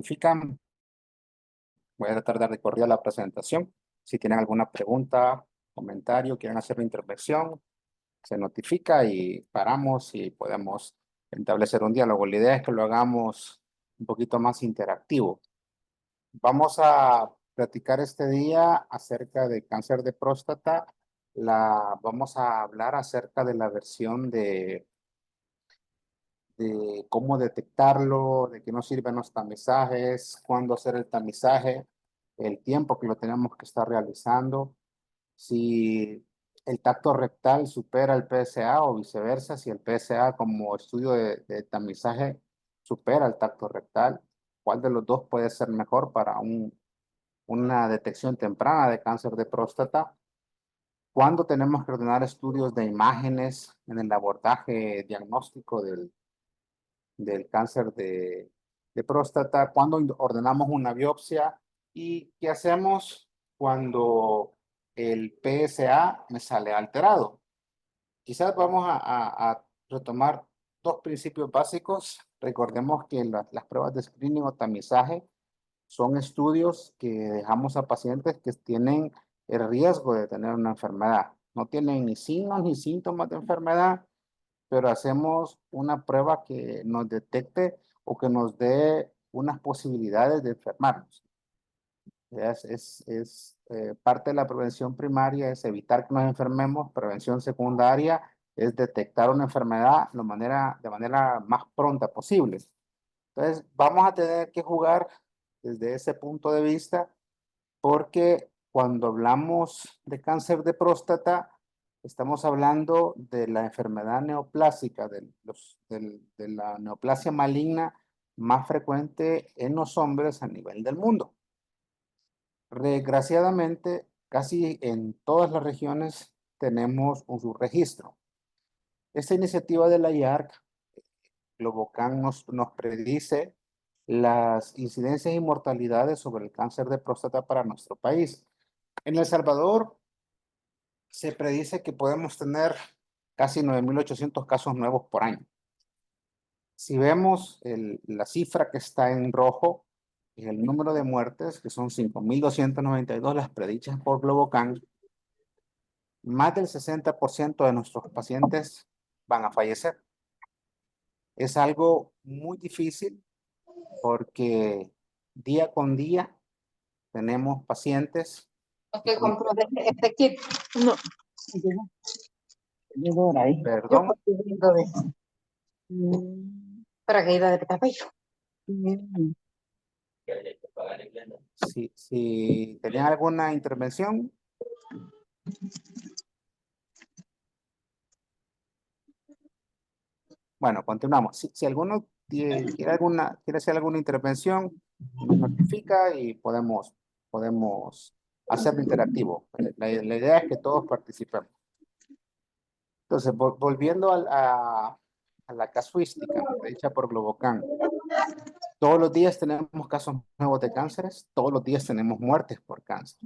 notifican. Voy a tratar de recorrer la presentación. Si tienen alguna pregunta, comentario, quieren hacer una intervención, se notifica y paramos y podemos establecer un diálogo. La idea es que lo hagamos un poquito más interactivo. Vamos a platicar este día acerca de cáncer de próstata. Vamos a hablar acerca de la versión de cómo detectarlo, de qué nos sirven los tamizajes, cuándo hacer el tamizaje, el tiempo que lo tenemos que estar realizando, si el tacto rectal supera el PSA o viceversa, si el PSA como estudio de tamizaje supera el tacto rectal, cuál de los dos puede ser mejor para una detección temprana de cáncer de próstata, cuándo tenemos que ordenar estudios de imágenes en el abordaje diagnóstico del cáncer de próstata, cuando ordenamos una biopsia y qué hacemos cuando el PSA me sale alterado. Quizás vamos a retomar dos principios básicos. Recordemos que las pruebas de screening o tamizaje son estudios que dejamos a pacientes que tienen el riesgo de tener una enfermedad. No tienen ni signos ni síntomas de enfermedad, pero hacemos una prueba que nos detecte o que nos dé unas posibilidades de enfermarnos. Parte de la prevención primaria es evitar que nos enfermemos. Prevención secundaria es detectar una enfermedad de manera más pronta posible. Entonces, vamos a tener que jugar desde ese punto de vista porque cuando hablamos de cáncer de próstata, estamos hablando de la enfermedad neoplásica, de la neoplasia maligna más frecuente en los hombres a nivel del mundo. Desgraciadamente, casi en todas las regiones tenemos un subregistro. Esta iniciativa de la IARC, Globocan, nos predice las incidencias y mortalidades sobre el cáncer de próstata para nuestro país. En El Salvador se predice que podemos tener casi 9.800 casos nuevos por año. Si vemos la cifra que está en rojo, el número de muertes, que son 5.292, las predichas por Globocan, más del 60% de nuestros pacientes van a fallecer. Es algo muy difícil porque día con día tenemos pacientes. Que compró este kit. No. Perdón. Para caída de cabello. Si tenían alguna intervención. Bueno, continuamos. Si alguno quiere hacer alguna intervención, nos notifica y podemos hacerlo interactivo. La idea es que todos participemos. Entonces, volviendo a la casuística dicha por Globocan, todos los días tenemos casos nuevos de cánceres, todos los días tenemos muertes por cáncer.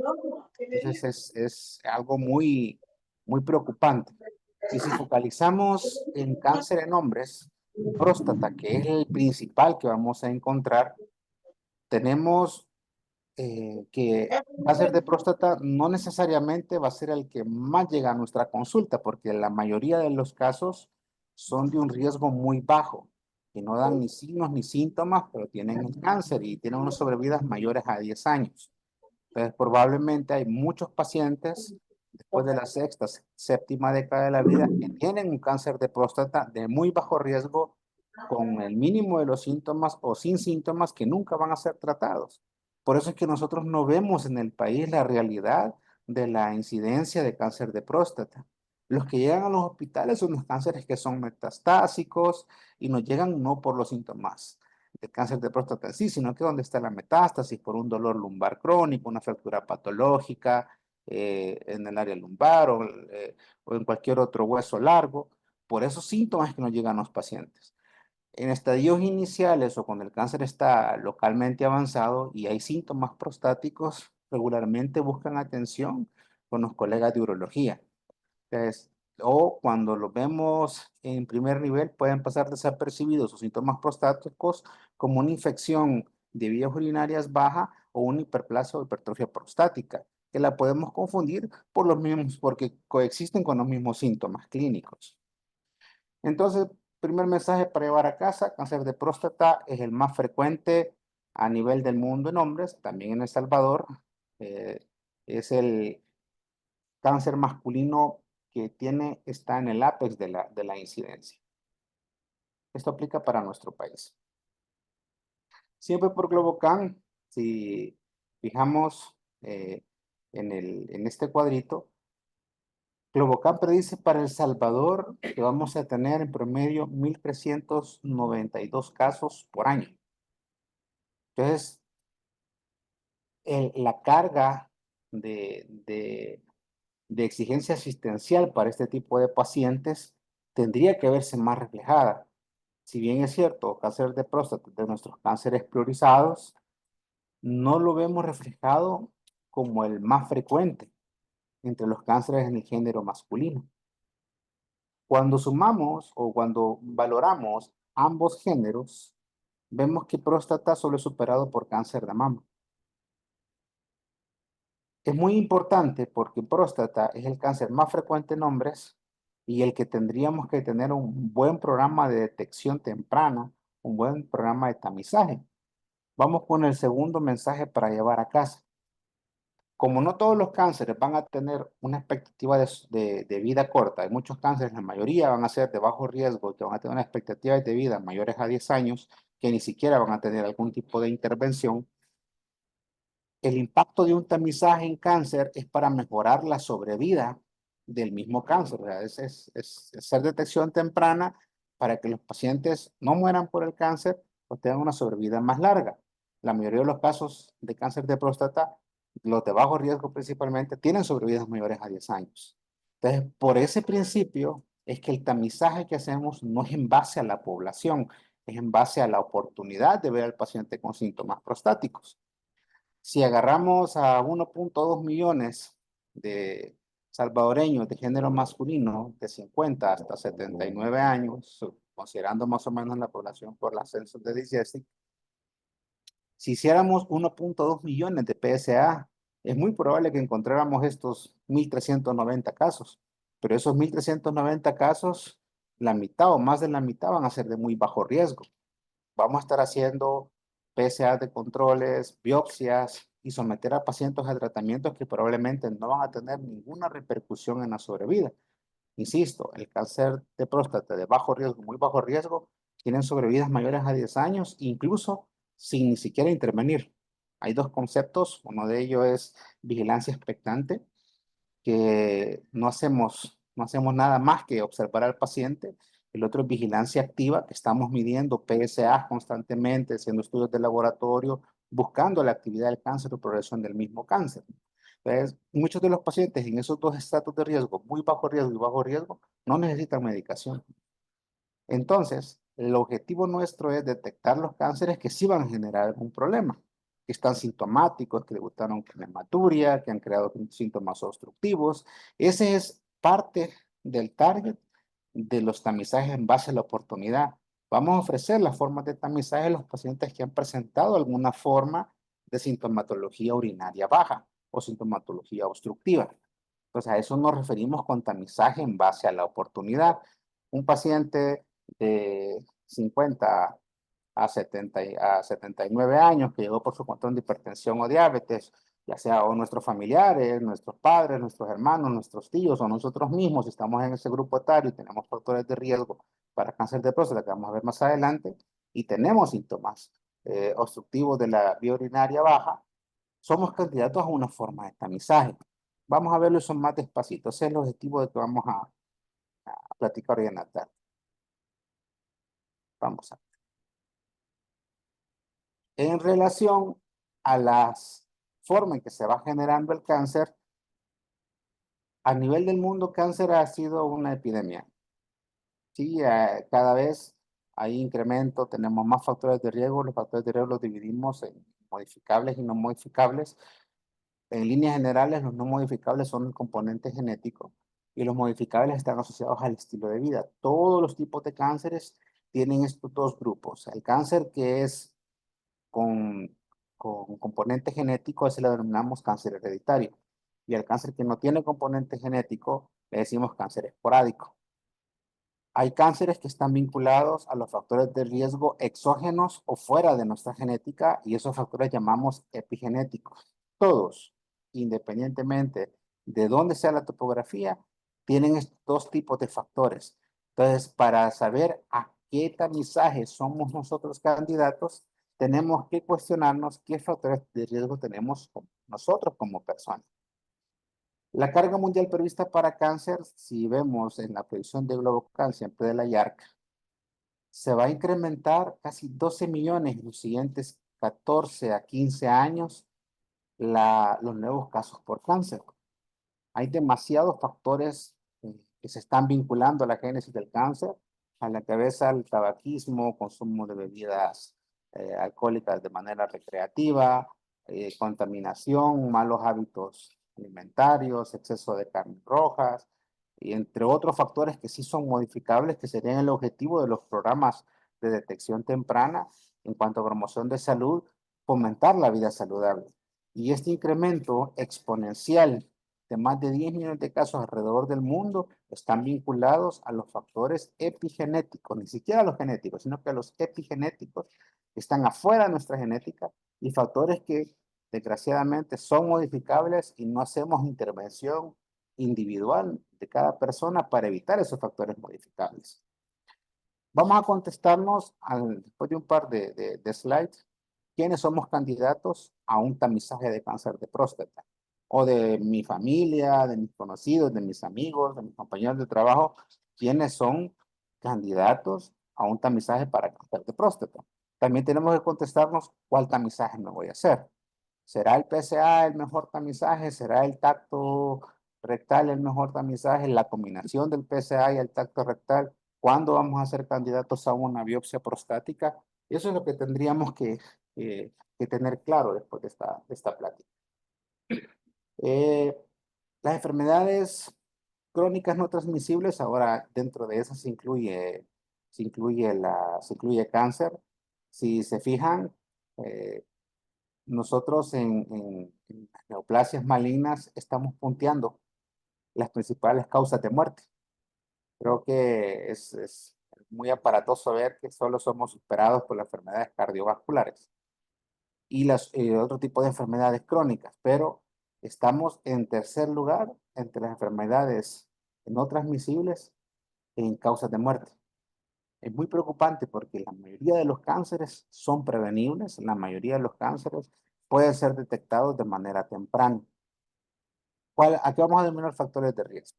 Entonces, es algo muy, muy preocupante. Y si focalizamos en cáncer en hombres, próstata, que es el principal que vamos a encontrar, tenemos que cáncer de próstata no necesariamente va a ser el que más llega a nuestra consulta, porque la mayoría de los casos son de un riesgo muy bajo, que no dan ni signos ni síntomas, pero tienen el cáncer y tienen unas sobrevidas mayores a 10 años. Entonces, probablemente hay muchos pacientes después de la sexta, séptima década de la vida que tienen un cáncer de próstata de muy bajo riesgo con el mínimo de los síntomas o sin síntomas que nunca van a ser tratados. Por eso es que nosotros no vemos en el país la realidad de la incidencia de cáncer de próstata. Los que llegan a los hospitales son los cánceres que son metastásicos y nos llegan no por los síntomas de cáncer de próstata en sí, sino que donde está la metástasis por un dolor lumbar crónico, una fractura patológica en el área lumbar o en cualquier otro hueso largo. Por esos síntomas que nos llegan los pacientes. En estadios iniciales o cuando el cáncer está localmente avanzado y hay síntomas prostáticos, regularmente buscan atención con los colegas de urología. Entonces, o cuando los vemos en primer nivel, pueden pasar desapercibidos sus síntomas prostáticos como una infección de vías urinarias baja o una hiperplasia o hipertrofia prostática, que la podemos confundir por los mismos, porque coexisten con los mismos síntomas clínicos. Entonces, primer mensaje para llevar a casa: cáncer de próstata es el más frecuente a nivel del mundo en hombres, también en El Salvador. Es el cáncer masculino que está en el ápex de la incidencia. Esto aplica para nuestro país. Siempre por Globocan, si fijamos en este cuadrito, Globocan predice para El Salvador que vamos a tener en promedio 1,392 casos por año. Entonces, la carga de exigencia asistencial para este tipo de pacientes tendría que verse más reflejada. Si bien es cierto, cáncer de próstata, de nuestros cánceres priorizados, no lo vemos reflejado como el más frecuente entre los cánceres en el género masculino. Cuando sumamos o cuando valoramos ambos géneros, vemos que próstata solo es superado por cáncer de mama. Es muy importante porque próstata es el cáncer más frecuente en hombres y el que tendríamos que tener un buen programa de detección temprana, un buen programa de tamizaje. Vamos con el segundo mensaje para llevar a casa. Como no todos los cánceres van a tener una expectativa de vida corta, hay muchos cánceres, la mayoría van a ser de bajo riesgo, que van a tener una expectativa de vida mayores a 10 años, que ni siquiera van a tener algún tipo de intervención. El impacto de un tamizaje en cáncer es para mejorar la sobrevida del mismo cáncer. O sea, es hacer detección temprana para que los pacientes no mueran por el cáncer o tengan una sobrevida más larga. La mayoría de los casos de cáncer de próstata, los de bajo riesgo principalmente, tienen sobrevidas mayores a 10 años. Entonces, por ese principio es que el tamizaje que hacemos no es en base a la población, es en base a la oportunidad de ver al paciente con síntomas prostáticos. Si agarramos a 1,2 millones de salvadoreños de género masculino de 50 hasta 79 años, considerando más o menos la población por la census de DIGESTIC, si hiciéramos 1,2 millones de PSA, es muy probable que encontráramos estos 1,390 casos, pero esos 1,390 casos, la mitad o más de la mitad van a ser de muy bajo riesgo. Vamos a estar haciendo PSA de controles, biopsias y someter a pacientes a tratamientos que probablemente no van a tener ninguna repercusión en la sobrevida. Insisto, el cáncer de próstata de bajo riesgo, muy bajo riesgo, tienen sobrevidas mayores a 10 años, incluso sin ni siquiera intervenir. Hay dos conceptos, uno de ellos es vigilancia expectante, que no hacemos nada más que observar al paciente. El otro es vigilancia activa, que estamos midiendo PSA constantemente, haciendo estudios de laboratorio, buscando la actividad del cáncer o progresión del mismo cáncer. Entonces, muchos de los pacientes en esos dos estatus de riesgo, muy bajo riesgo y bajo riesgo, no necesitan medicación. Entonces, el objetivo nuestro es detectar los cánceres que sí van a generar un problema, que están sintomáticos, que debutaron con hematuria, que han creado síntomas obstructivos. Ese es parte del target de los tamizajes en base a la oportunidad. Vamos a ofrecer las formas de tamizaje a los pacientes que han presentado alguna forma de sintomatología urinaria baja o sintomatología obstructiva. Entonces, a eso nos referimos con tamizaje en base a la oportunidad. Un paciente de 50 a 79 años que llegó por su control de hipertensión o diabetes, ya sea o nuestros familiares, nuestros padres, nuestros hermanos, nuestros tíos o nosotros mismos, si estamos en ese grupo etario y tenemos factores de riesgo para cáncer de próstata, que vamos a ver más adelante, y tenemos síntomas obstructivos de la vía urinaria baja, somos candidatos a una forma de tamizaje. Vamos a verlo eso más despacito. Ese es el objetivo de que vamos a platicar hoy en la tarde. Vamos a En relación a las formas en que se va generando el cáncer, a nivel del mundo, cáncer ha sido una epidemia. Sí, cada vez hay incremento, tenemos más factores de riesgo. Los factores de riesgo los dividimos en modificables y no modificables. En líneas generales, los no modificables son el componente genético y los modificables están asociados al estilo de vida. Todos los tipos de cánceres tienen estos dos grupos. El cáncer que es con, con componente genético, ese lo denominamos cáncer hereditario. Y el cáncer que no tiene componente genético, le decimos cáncer esporádico. Hay cánceres que están vinculados a los factores de riesgo exógenos o fuera de nuestra genética y esos factores llamamos epigenéticos. Todos, independientemente de dónde sea la topografía, tienen estos dos tipos de factores. Entonces, para saber a qué tamizaje somos nosotros candidatos, tenemos que cuestionarnos qué factores de riesgo tenemos nosotros como personas. La carga mundial prevista para cáncer, si vemos en la predicción de Globocán, siempre de la YARC, se va a incrementar casi 12 millones en los siguientes 14 a 15 años los nuevos casos por cáncer. Hay demasiados factores que se están vinculando a la génesis del cáncer, a la cabeza el tabaquismo, consumo de bebidas alcohólicas de manera recreativa, contaminación, malos hábitos alimentarios, exceso de carnes rojas, y entre otros factores que sí son modificables, que serían el objetivo de los programas de detección temprana en cuanto a promoción de salud, fomentar la vida saludable. Y este incremento exponencial de más de 10 millones de casos alrededor del mundo están vinculados a los factores epigenéticos, ni siquiera a los genéticos, sino que a los epigenéticos que están afuera de nuestra genética y factores que desgraciadamente son modificables y no hacemos intervención individual de cada persona para evitar esos factores modificables. Vamos a contestarnos después de un par de slides, quiénes somos candidatos a un tamizaje de cáncer de próstata, o de mi familia, de mis conocidos, de mis amigos, de mis compañeros de trabajo, quiénes son candidatos a un tamizaje para cáncer de próstata. También tenemos que contestarnos cuál tamizaje me voy a hacer. ¿Será el PSA el mejor tamizaje? ¿Será el tacto rectal el mejor tamizaje? ¿La combinación del PSA y el tacto rectal? ¿Cuándo vamos a ser candidatos a una biopsia prostática? Eso es lo que tendríamos que tener claro después de esta plática. Las enfermedades crónicas no transmisibles, ahora dentro de esas se incluye cáncer. Si se fijan, nosotros en neoplasias malignas estamos punteando las principales causas de muerte. Creo que es muy aparatoso ver que solo somos superados por las enfermedades cardiovasculares y otro tipo de enfermedades crónicas, pero estamos en tercer lugar entre las enfermedades no transmisibles en causas de muerte. Es muy preocupante porque la mayoría de los cánceres son prevenibles, la mayoría de los cánceres pueden ser detectados de manera temprana. Aquí vamos a denominar factores de riesgo.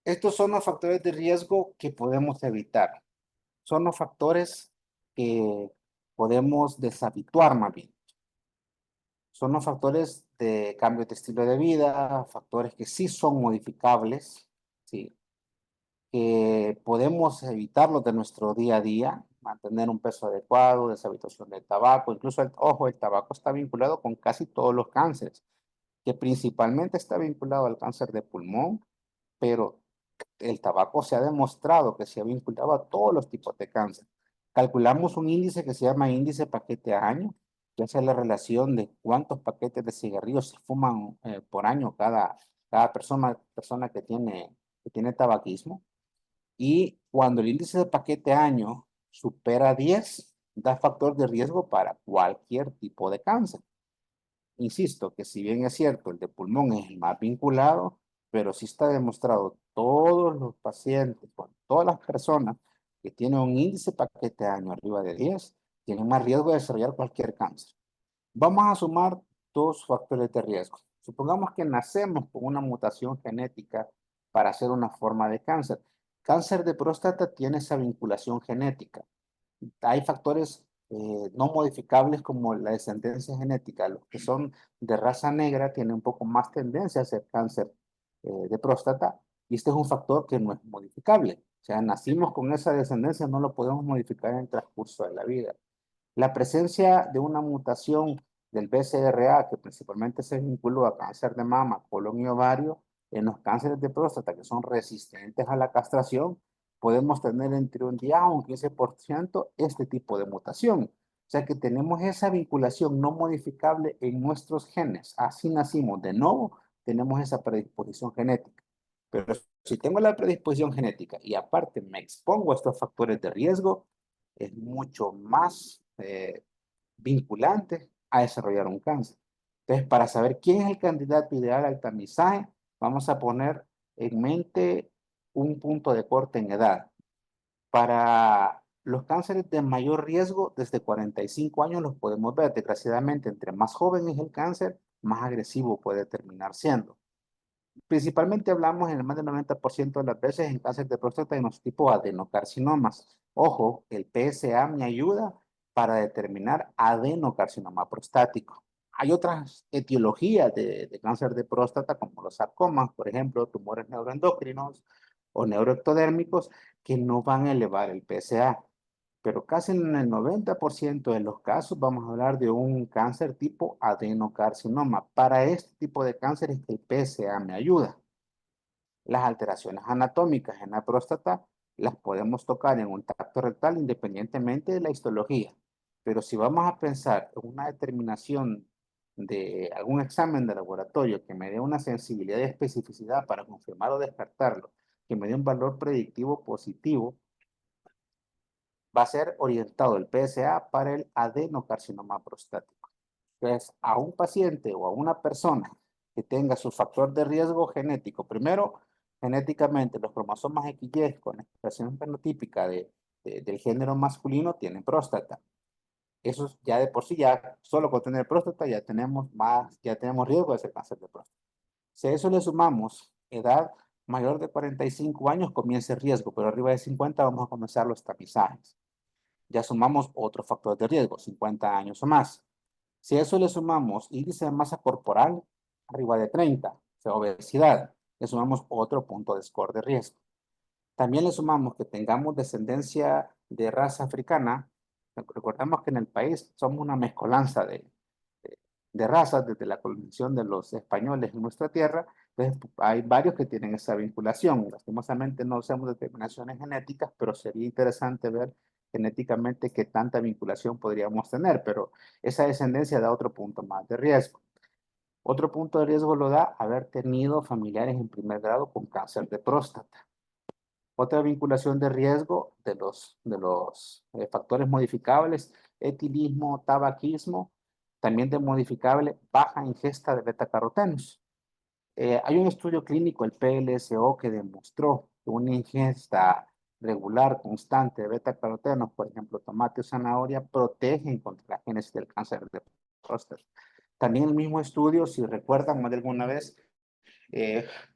Estos son los factores de riesgo que podemos evitar. Son los factores que podemos deshabituar más bien. Son los factores de cambio de estilo de vida, factores que sí son modificables, ¿sí? Que podemos evitarlos de nuestro día a día, mantener un peso adecuado, deshabituación del tabaco, incluso ojo, el tabaco está vinculado con casi todos los cánceres, que principalmente está vinculado al cáncer de pulmón, pero el tabaco se ha demostrado que se ha vinculado a todos los tipos de cáncer. Calculamos un índice que se llama índice paquete a año, que es la relación de cuántos paquetes de cigarrillos se fuman por año cada persona que tiene tabaquismo. Y cuando el índice de paquete año supera 10, da factor de riesgo para cualquier tipo de cáncer. Insisto que si bien es cierto, el de pulmón es el más vinculado, pero sí está demostrado todos los pacientes, bueno, todas las personas que tienen un índice de paquete año arriba de 10, tienen más riesgo de desarrollar cualquier cáncer. Vamos a sumar dos factores de riesgo. Supongamos que nacemos con una mutación genética para hacer una forma de cáncer. Cáncer de próstata tiene esa vinculación genética. Hay factores no modificables como la descendencia genética. Los que son de raza negra tienen un poco más tendencia a hacer cáncer de próstata y este es un factor que no es modificable. O sea, nacimos con esa descendencia, no lo podemos modificar en el transcurso de la vida. La presencia de una mutación del BCRA, que principalmente se vincula a cáncer de mama, colon y ovario, en los cánceres de próstata que son resistentes a la castración, podemos tener entre un 10 a un 15% este tipo de mutación. O sea que tenemos esa vinculación no modificable en nuestros genes. Así nacimos de nuevo, tenemos esa predisposición genética. Pero si tengo la predisposición genética y aparte me expongo a estos factores de riesgo, es mucho más vinculante a desarrollar un cáncer. Entonces, para saber quién es el candidato ideal al tamizaje, vamos a poner en mente un punto de corte en edad. Para los cánceres de mayor riesgo, desde 45 años los podemos ver. Desgraciadamente, entre más joven es el cáncer, más agresivo puede terminar siendo. Principalmente hablamos en el más del 90% de las veces en cáncer de próstata en los tipos adenocarcinomas. Ojo, el PSA me ayuda para determinar adenocarcinoma prostático. Hay otras etiologías de cáncer de próstata, como los sarcomas, por ejemplo, tumores neuroendocrinos o neuroectodérmicos, que no van a elevar el PSA. Pero casi en el 90% de los casos vamos a hablar de un cáncer tipo adenocarcinoma. Para este tipo de cáncer es que el PSA me ayuda. Las alteraciones anatómicas en la próstata las podemos tocar en un tacto rectal independientemente de la histología. Pero si vamos a pensar en una determinación de algún examen de laboratorio que me dé una sensibilidad y especificidad para confirmar o descartarlo, que me dé un valor predictivo positivo, va a ser orientado el PSA para el adenocarcinoma prostático. Entonces, a un paciente o a una persona que tenga su factor de riesgo genético, primero, genéticamente los cromosomas XY con expresión fenotípica del género masculino tienen próstata. Eso ya de por sí, ya solo con tener próstata ya tenemos riesgo de ese cáncer de próstata. Si a eso le sumamos edad mayor de 45 años, comienza el riesgo, pero arriba de 50 vamos a comenzar los tamizajes. Ya sumamos otro factor de riesgo, 50 años o más. Si a eso le sumamos índice de masa corporal arriba de 30, o sea, obesidad, le sumamos otro punto de score de riesgo. También le sumamos que tengamos descendencia de raza africana. Recordemos que en el país somos una mezcolanza de razas desde la colonización de los españoles en nuestra tierra. Entonces, hay varios que tienen esa vinculación. Lastimosamente no hacemos determinaciones genéticas, pero sería interesante ver genéticamente qué tanta vinculación podríamos tener, pero esa descendencia da otro punto más de riesgo. Otro punto de riesgo lo da haber tenido familiares en primer grado con cáncer de próstata. Otra vinculación de riesgo de los factores modificables, etilismo, tabaquismo, también de modificable baja ingesta de betacarotenos. Hay un estudio clínico, el PLSO, que demostró que una ingesta regular, constante de betacarotenos, por ejemplo, tomate o zanahoria, protegen contra la génesis del cáncer de próstata. También el mismo estudio, si recuerdan más de alguna vez,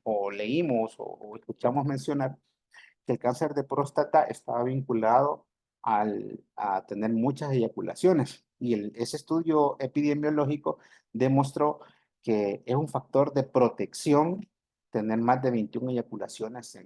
o leímos o escuchamos mencionar, que el cáncer de próstata estaba vinculado a tener muchas eyaculaciones. Y ese estudio epidemiológico demostró que es un factor de protección tener más de 21 eyaculaciones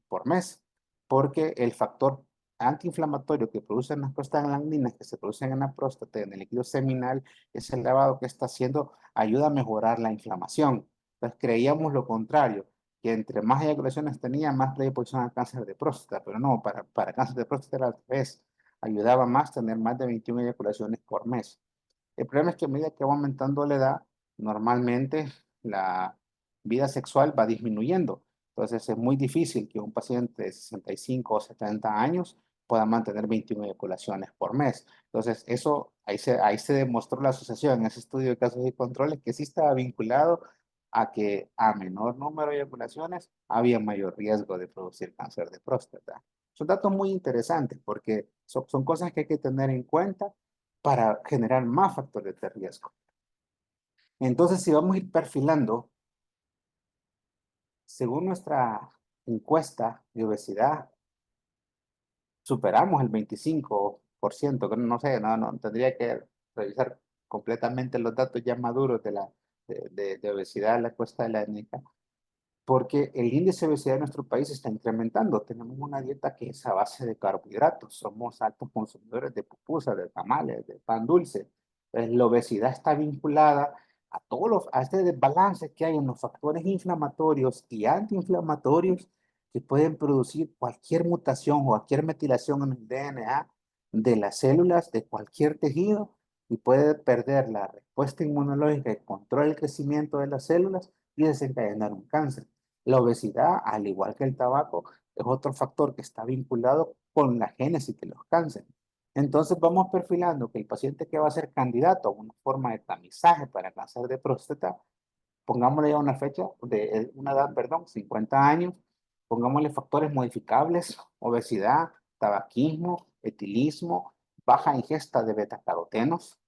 por mes, porque el factor antiinflamatorio que producen las prostaglandinas que se producen en la próstata, en el líquido seminal, es elevado que está haciendo, ayuda a mejorar la inflamación. Entonces creíamos lo contrario, que entre más eyaculaciones tenía, más predisposición al cáncer de próstata, pero no, para cáncer de próstata era al revés, ayudaba más tener más de 21 eyaculaciones por mes. El problema es que a medida que va aumentando la edad, normalmente la vida sexual va disminuyendo. Entonces es muy difícil que un paciente de 65 o 70 años pueda mantener 21 eyaculaciones por mes. Entonces eso, ahí se demostró la asociación en ese estudio de casos y controles que sí estaba vinculado a que a menor número de eyaculaciones había mayor riesgo de producir cáncer de próstata. Son datos muy interesantes porque son cosas que hay que tener en cuenta para generar más factores de riesgo. Entonces, si vamos a ir perfilando, según nuestra encuesta de obesidad, superamos el 25%, que no sé, no tendría que revisar completamente los datos ya maduros de obesidad en la encuesta de la ENECA, porque el índice de obesidad en nuestro país está incrementando. Tenemos una dieta que es a base de carbohidratos, somos altos consumidores de pupusas, de tamales, de pan dulce. Entonces, la obesidad está vinculada a este desbalance que hay en los factores inflamatorios y antiinflamatorios que pueden producir cualquier mutación o cualquier metilación en el DNA de las células de cualquier tejido y puede perder la respuesta inmunológica que controla el crecimiento de las células y desencadenar un cáncer. La obesidad, al igual que el tabaco, es otro factor que está vinculado con la génesis de los cánceres. Entonces vamos perfilando que el paciente que va a ser candidato a una forma de tamizaje para cáncer de próstata, pongámosle ya una fecha, una edad, perdón, 50 años, pongámosle factores modificables, obesidad, tabaquismo, etilismo, baja ingesta de betacarotenos,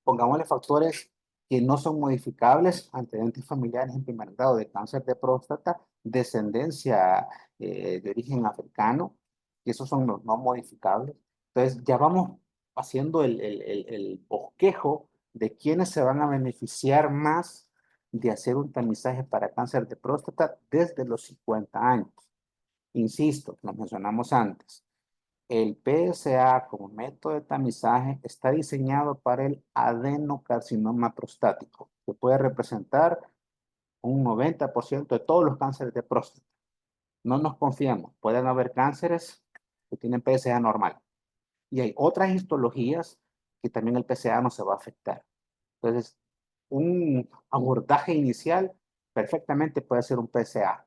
pongámosle factores que no son modificables, antecedentes familiares en primer grado de cáncer de próstata, descendencia de origen africano, y esos son los no modificables. Entonces ya vamos haciendo el bosquejo de quiénes se van a beneficiar más de hacer un tamizaje para cáncer de próstata desde los 50 años. Insisto, lo mencionamos antes. El PSA como método de tamizaje está diseñado para el adenocarcinoma prostático, que puede representar un 90% de todos los cánceres de próstata. No nos confiamos, pueden haber cánceres que tienen PSA normal. Y hay otras histologías que también el PSA no se va a afectar. Entonces, un abordaje inicial perfectamente puede ser un PSA,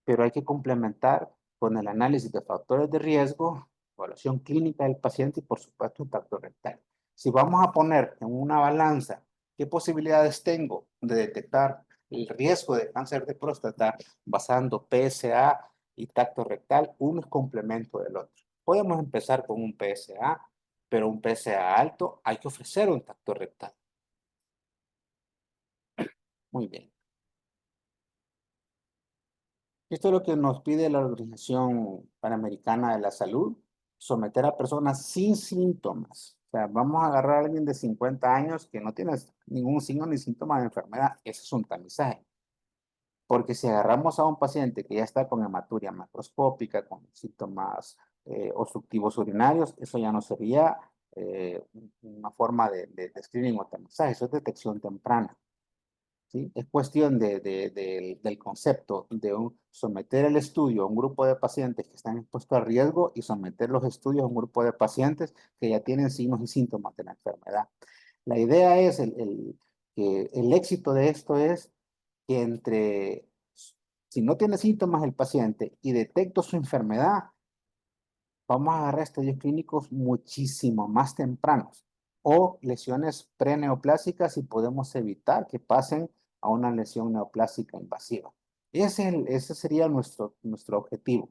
pero hay que complementar con el análisis de factores de riesgo, evaluación clínica del paciente y por supuesto un tacto rectal. Si vamos a poner en una balanza qué posibilidades tengo de detectar el riesgo de cáncer de próstata basando PSA y tacto rectal, uno es complemento del otro. Podemos empezar con un PSA, pero un PSA alto hay que ofrecer un tacto rectal. Muy bien. Esto es lo que nos pide la Organización Panamericana de la Salud, someter a personas sin síntomas. O sea, vamos a agarrar a alguien de 50 años que no tiene ningún signo ni síntoma de enfermedad. Ese es un tamizaje. Porque si agarramos a un paciente que ya está con hematuria macroscópica, con síntomas obstructivos urinarios, eso ya no sería una forma de screening o tamizaje, eso es detección temprana. ¿Sí? Es cuestión del concepto de someter el estudio a un grupo de pacientes que están expuestos a riesgo y someter los estudios a un grupo de pacientes que ya tienen signos y síntomas de la enfermedad. La idea es, que el éxito de esto es que si no tiene síntomas el paciente y detecto su enfermedad, vamos a agarrar estudios clínicos muchísimo más tempranos o lesiones preneoplásicas y podemos evitar que pasen a una lesión neoplásica invasiva. Ese sería nuestro objetivo,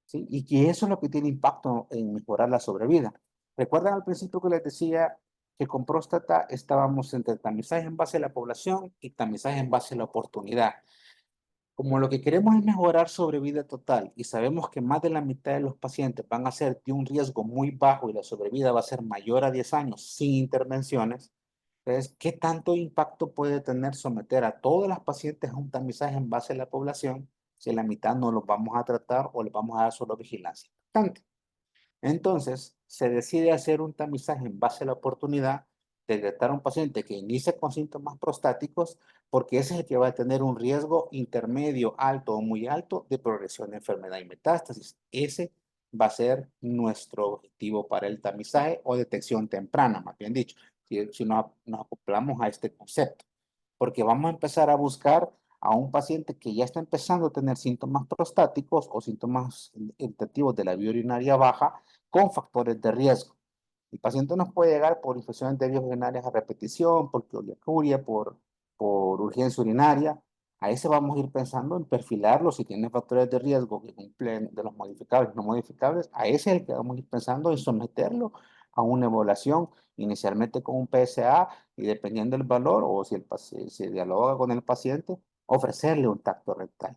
¿sí? Y que eso es lo que tiene impacto en mejorar la sobrevida. ¿Recuerdan al principio que les decía que con próstata estábamos entre tamizaje en base a la población y tamizaje en base a la oportunidad? Como lo que queremos es mejorar sobrevida total y sabemos que más de la mitad de los pacientes van a ser de un riesgo muy bajo y la sobrevida va a ser mayor a 10 años sin intervenciones, entonces, ¿qué tanto impacto puede tener someter a todas las pacientes a un tamizaje en base a la población si la mitad no los vamos a tratar o les vamos a dar solo vigilancia constante? Entonces, se decide hacer un tamizaje en base a la oportunidad de detectar a un paciente que inicia con síntomas prostáticos, porque ese es el que va a tener un riesgo intermedio, alto o muy alto de progresión de enfermedad y metástasis. Ese va a ser nuestro objetivo para el tamizaje o detección temprana, más bien dicho, si nos acoplamos a este concepto, porque vamos a empezar a buscar a un paciente que ya está empezando a tener síntomas prostáticos o síntomas tentativos de la vía urinaria baja con factores de riesgo. El paciente nos puede llegar por infecciones de vías urinarias a repetición, por cloriacuria, por urgencia urinaria. A ese vamos a ir pensando en perfilarlo si tiene factores de riesgo que cumplen de los modificables y no modificables. A ese es el que vamos a ir pensando en someterlo a una evaluación, inicialmente con un PSA y dependiendo del valor o si el paciente se dialoga con el paciente, ofrecerle un tacto rectal.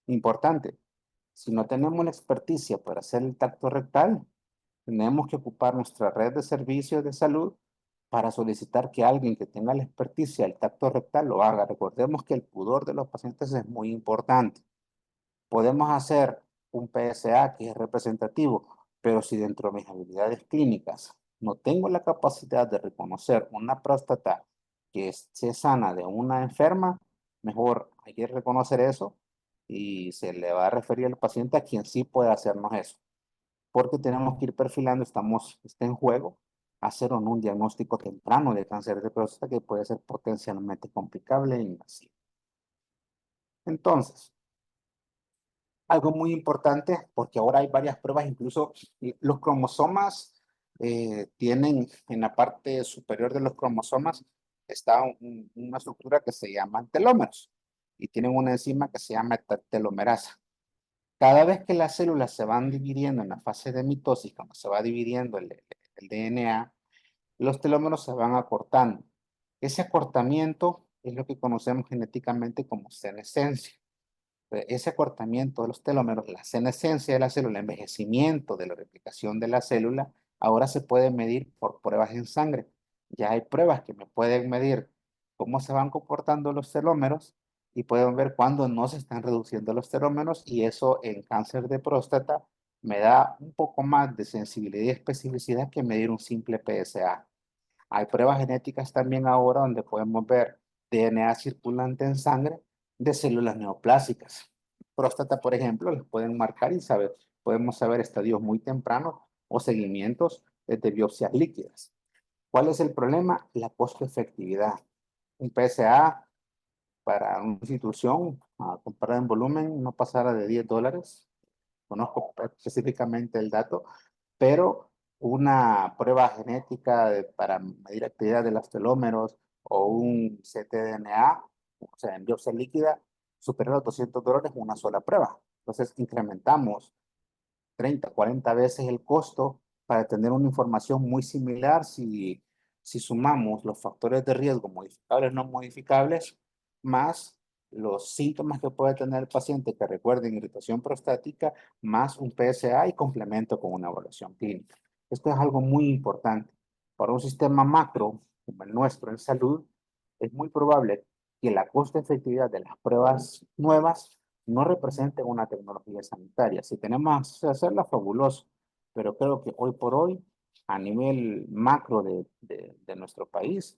Importante, si no tenemos la experticia para hacer el tacto rectal, tenemos que ocupar nuestra red de servicios de salud para solicitar que alguien que tenga la experticia del tacto rectal lo haga. Recordemos que el pudor de los pacientes es muy importante. Podemos hacer un PSA que es representativo, pero si dentro de mis habilidades clínicas no tengo la capacidad de reconocer una próstata que esté sana de una enferma, mejor hay que reconocer eso y se le va a referir al paciente a quien sí puede hacernos eso. Porque tenemos que ir perfilando, está en juego hacer o no un diagnóstico temprano de cáncer de próstata que puede ser potencialmente complicable e invasivo. Entonces, algo muy importante, porque ahora hay varias pruebas, incluso los cromosomas tienen en la parte superior de los cromosomas está una estructura que se llama telómeros y tienen una enzima que se llama telomerasa. Cada vez que las células se van dividiendo en la fase de mitosis, cuando se va dividiendo el DNA, los telómeros se van acortando. Ese acortamiento es lo que conocemos genéticamente como senescencia. Ese acortamiento de los telómeros, la senescencia de la célula, el envejecimiento de la replicación de la célula, ahora se puede medir por pruebas en sangre. Ya hay pruebas que me pueden medir cómo se van comportando los telómeros y pueden ver cuándo no se están reduciendo los telómeros y eso en cáncer de próstata me da un poco más de sensibilidad y especificidad que medir un simple PSA. Hay pruebas genéticas también ahora donde podemos ver DNA circulante en sangre de células neoplásicas. Próstata, por ejemplo, los pueden marcar y podemos saber estadios muy tempranos o seguimientos de biopsias líquidas. ¿Cuál es el problema? La costo-efectividad. Un PSA para una institución, comparado en volumen, no pasara de $10. Conozco específicamente el dato, pero una prueba genética para medir actividad de los telómeros o un ctDNA, o sea, en biopsia líquida, supera los $200 una sola prueba. Entonces, incrementamos 30, 40 veces el costo para tener una información muy similar si sumamos los factores de riesgo modificables, no modificables, más los síntomas que puede tener el paciente, que recuerden irritación prostática, más un PSA y complemento con una evaluación clínica. Esto es algo muy importante. Para un sistema macro como el nuestro en salud, es muy probable que la costo-efectividad de las pruebas nuevas no representen una tecnología sanitaria. Si tenemos que hacerla, fabuloso, pero creo que hoy por hoy, a nivel macro de nuestro país,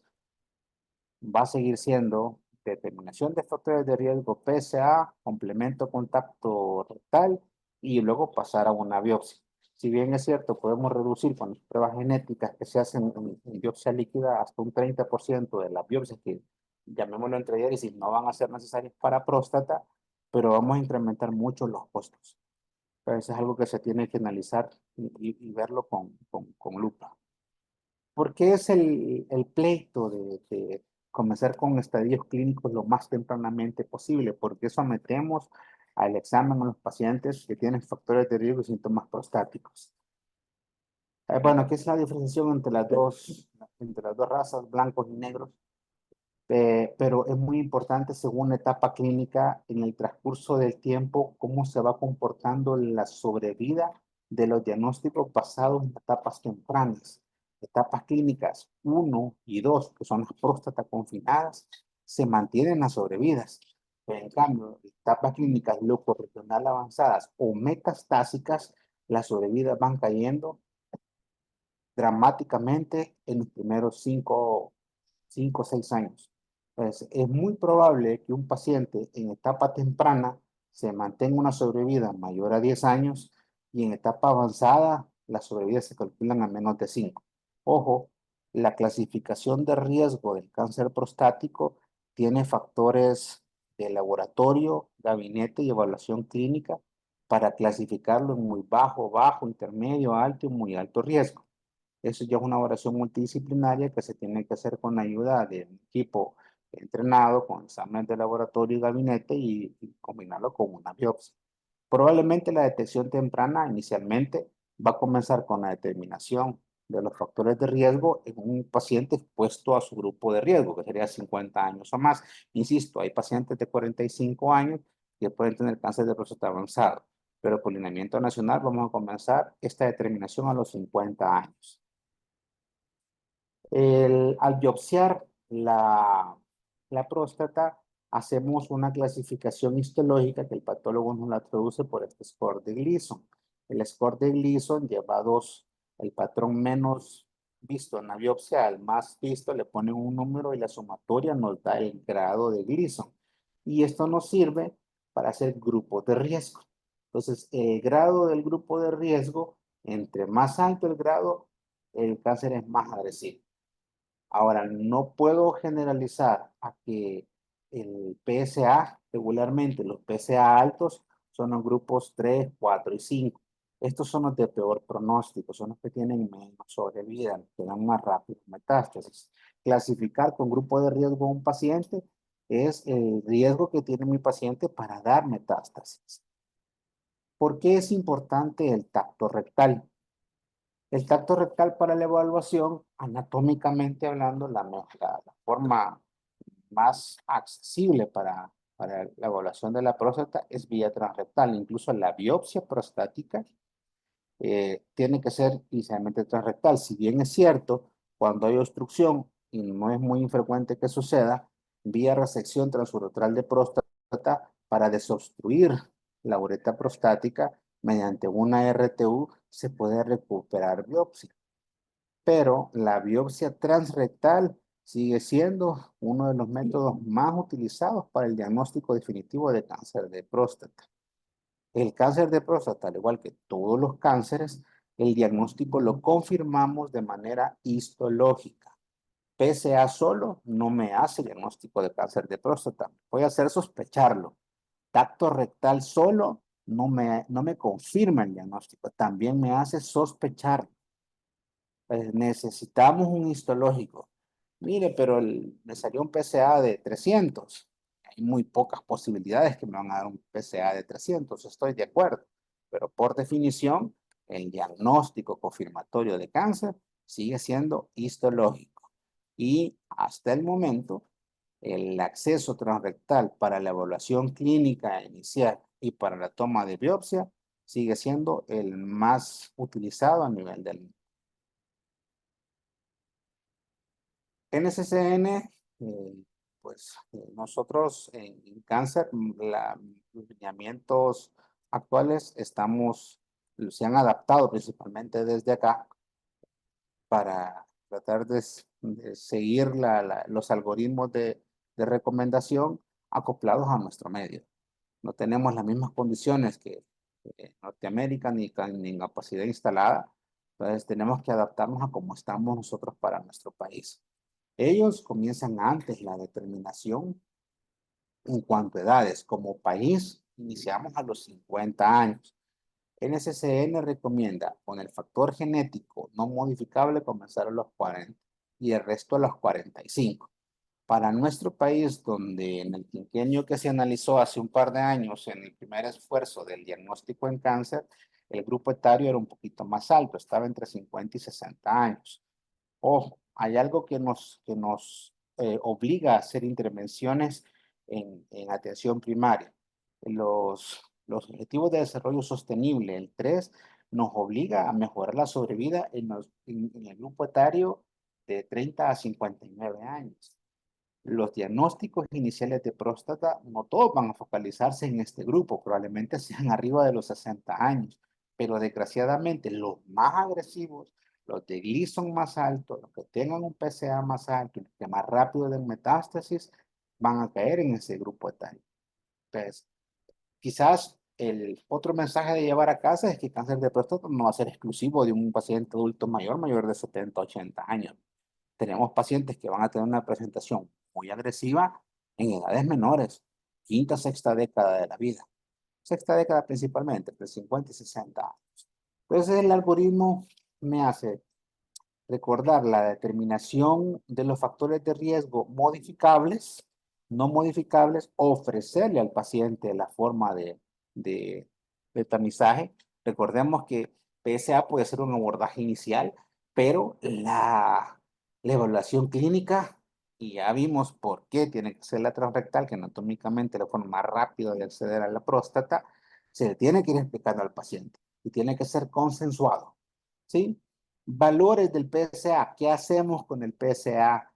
va a seguir siendo determinación de factores de riesgo PSA, complemento contacto rectal y luego pasar a una biopsia. Si bien es cierto, podemos reducir con las pruebas genéticas que se hacen en biopsia líquida hasta un 30% de las biopsias que, llamémoslo entre diéresis, no van a ser necesarias para próstata, pero vamos a incrementar mucho los costos. Entonces es algo que se tiene que analizar y verlo con lupa. ¿Por qué es el pleito de comenzar con estadios clínicos lo más tempranamente posible? Porque sometemos al examen a los pacientes que tienen factores de riesgo y síntomas prostáticos. Bueno, ¿qué es la diferenciación entre las dos razas, blancos y negros? Pero es muy importante según la etapa clínica en el transcurso del tiempo, cómo se va comportando la sobrevida de los diagnósticos basados en etapas tempranas. Etapas clínicas 1 y 2, que son las próstatas confinadas, se mantienen las sobrevidas. Pero en cambio, etapas clínicas locorregional avanzadas o metastásicas, las sobrevidas van cayendo dramáticamente en los primeros 5 o 6 años. Entonces, es muy probable que un paciente en etapa temprana se mantenga una sobrevida mayor a 10 años y en etapa avanzada las sobrevidas se calculan a menos de 5. Ojo, la clasificación de riesgo del cáncer prostático tiene factores de laboratorio, gabinete y evaluación clínica para clasificarlo en muy bajo, bajo, intermedio, alto y muy alto riesgo. Eso ya es una evaluación multidisciplinaria que se tiene que hacer con la ayuda de un equipo entrenado con exámenes de laboratorio y gabinete y combinarlo con una biopsia. Probablemente la detección temprana inicialmente va a comenzar con la determinación de los factores de riesgo en un paciente expuesto a su grupo de riesgo, que sería 50 años o más. Insisto, hay pacientes de 45 años que pueden tener cáncer de próstata avanzado, pero por lineamiento nacional vamos a comenzar esta determinación a los 50 años. Al biopsiar la próstata, hacemos una clasificación histológica que el patólogo nos la traduce por este score de Gleason. El score de Gleason lleva dos, el patrón menos visto en la biopsia al más visto, le ponen un número y la sumatoria nos da el grado de Gleason. Y esto nos sirve para hacer grupos de riesgo. Entonces, el grado del grupo de riesgo, entre más alto el grado, el cáncer es más agresivo. Ahora, no puedo generalizar a que el PSA, regularmente los PSA altos, son los grupos 3, 4 y 5. Estos son los de peor pronóstico, son los que tienen menos sobrevida, los que dan más rápido metástasis. Clasificar con grupo de riesgo a un paciente es el riesgo que tiene mi paciente para dar metástasis. ¿Por qué es importante el tacto rectal? El tacto rectal para la evaluación, anatómicamente hablando, la forma más accesible para la evaluación de la próstata es vía transrectal. Incluso la biopsia prostática tiene que ser inicialmente transrectal. Si bien es cierto, cuando hay obstrucción, y no es muy infrecuente que suceda, vía resección transuretral de próstata para desobstruir la uretra prostática mediante una RTU se puede recuperar biopsia. Pero la biopsia transrectal sigue siendo uno de los métodos más utilizados para el diagnóstico definitivo de cáncer de próstata. El cáncer de próstata, al igual que todos los cánceres, el diagnóstico lo confirmamos de manera histológica. PSA solo no me hace diagnóstico de cáncer de próstata. Voy a hacer sospecharlo. Tacto rectal solo no me confirma el diagnóstico. También me hace sospechar. Necesitamos un histológico. Mire, pero me salió un PSA de 300. Hay muy pocas posibilidades que me van a dar un PSA de 300, estoy de acuerdo. Pero por definición, el diagnóstico confirmatorio de cáncer sigue siendo histológico. Y hasta el momento, el acceso transrectal para la evaluación clínica inicial y para la toma de biopsia sigue siendo el más utilizado a nivel del mundo. NSCN, pues nosotros en cáncer, los lineamientos actuales se han adaptado principalmente desde acá para tratar de seguir los algoritmos de recomendación acoplados a nuestro medio. No tenemos las mismas condiciones que Norteamérica ni capacidad instalada, entonces tenemos que adaptarnos a cómo estamos nosotros para nuestro país. Ellos comienzan antes la determinación en cuanto a edades. Como país, iniciamos a los 50 años. NSCN recomienda con el factor genético no modificable comenzar a los 40 y el resto a los 45. Para nuestro país, donde en el quinquenio que se analizó hace un par de años en el primer esfuerzo del diagnóstico en cáncer, el grupo etario era un poquito más alto, estaba entre 50 y 60 años. Ojo, hay algo que nos obliga a hacer intervenciones en atención primaria. Los objetivos de desarrollo sostenible, el 3, nos obliga a mejorar la sobrevida en el grupo etario de 30 a 59 años. Los diagnósticos iniciales de próstata no todos van a focalizarse en este grupo, probablemente sean arriba de los 60 años, pero desgraciadamente los más agresivos, los de Gleason más alto, los que tengan un PSA más alto, los que más rápido den metástasis, van a caer en ese grupo etario. Entonces, quizás el otro mensaje de llevar a casa es que el cáncer de próstata no va a ser exclusivo de un paciente adulto mayor de 70, 80 años. Tenemos pacientes que van a tener una presentación muy agresiva en edades menores, quinta, sexta década de la vida. Sexta década principalmente, entre 50 y 60 años. Entonces el algoritmo me hace recordar la determinación de los factores de riesgo modificables, no modificables, ofrecerle al paciente la forma de tamizaje. Recordemos que PSA puede ser un abordaje inicial, pero la evaluación clínica, y ya vimos por qué tiene que ser la transrectal, que anatómicamente es la forma más rápida de acceder a la próstata, se le tiene que ir explicando al paciente y tiene que ser consensuado, ¿sí? Valores del PSA. ¿Qué hacemos con el PSA?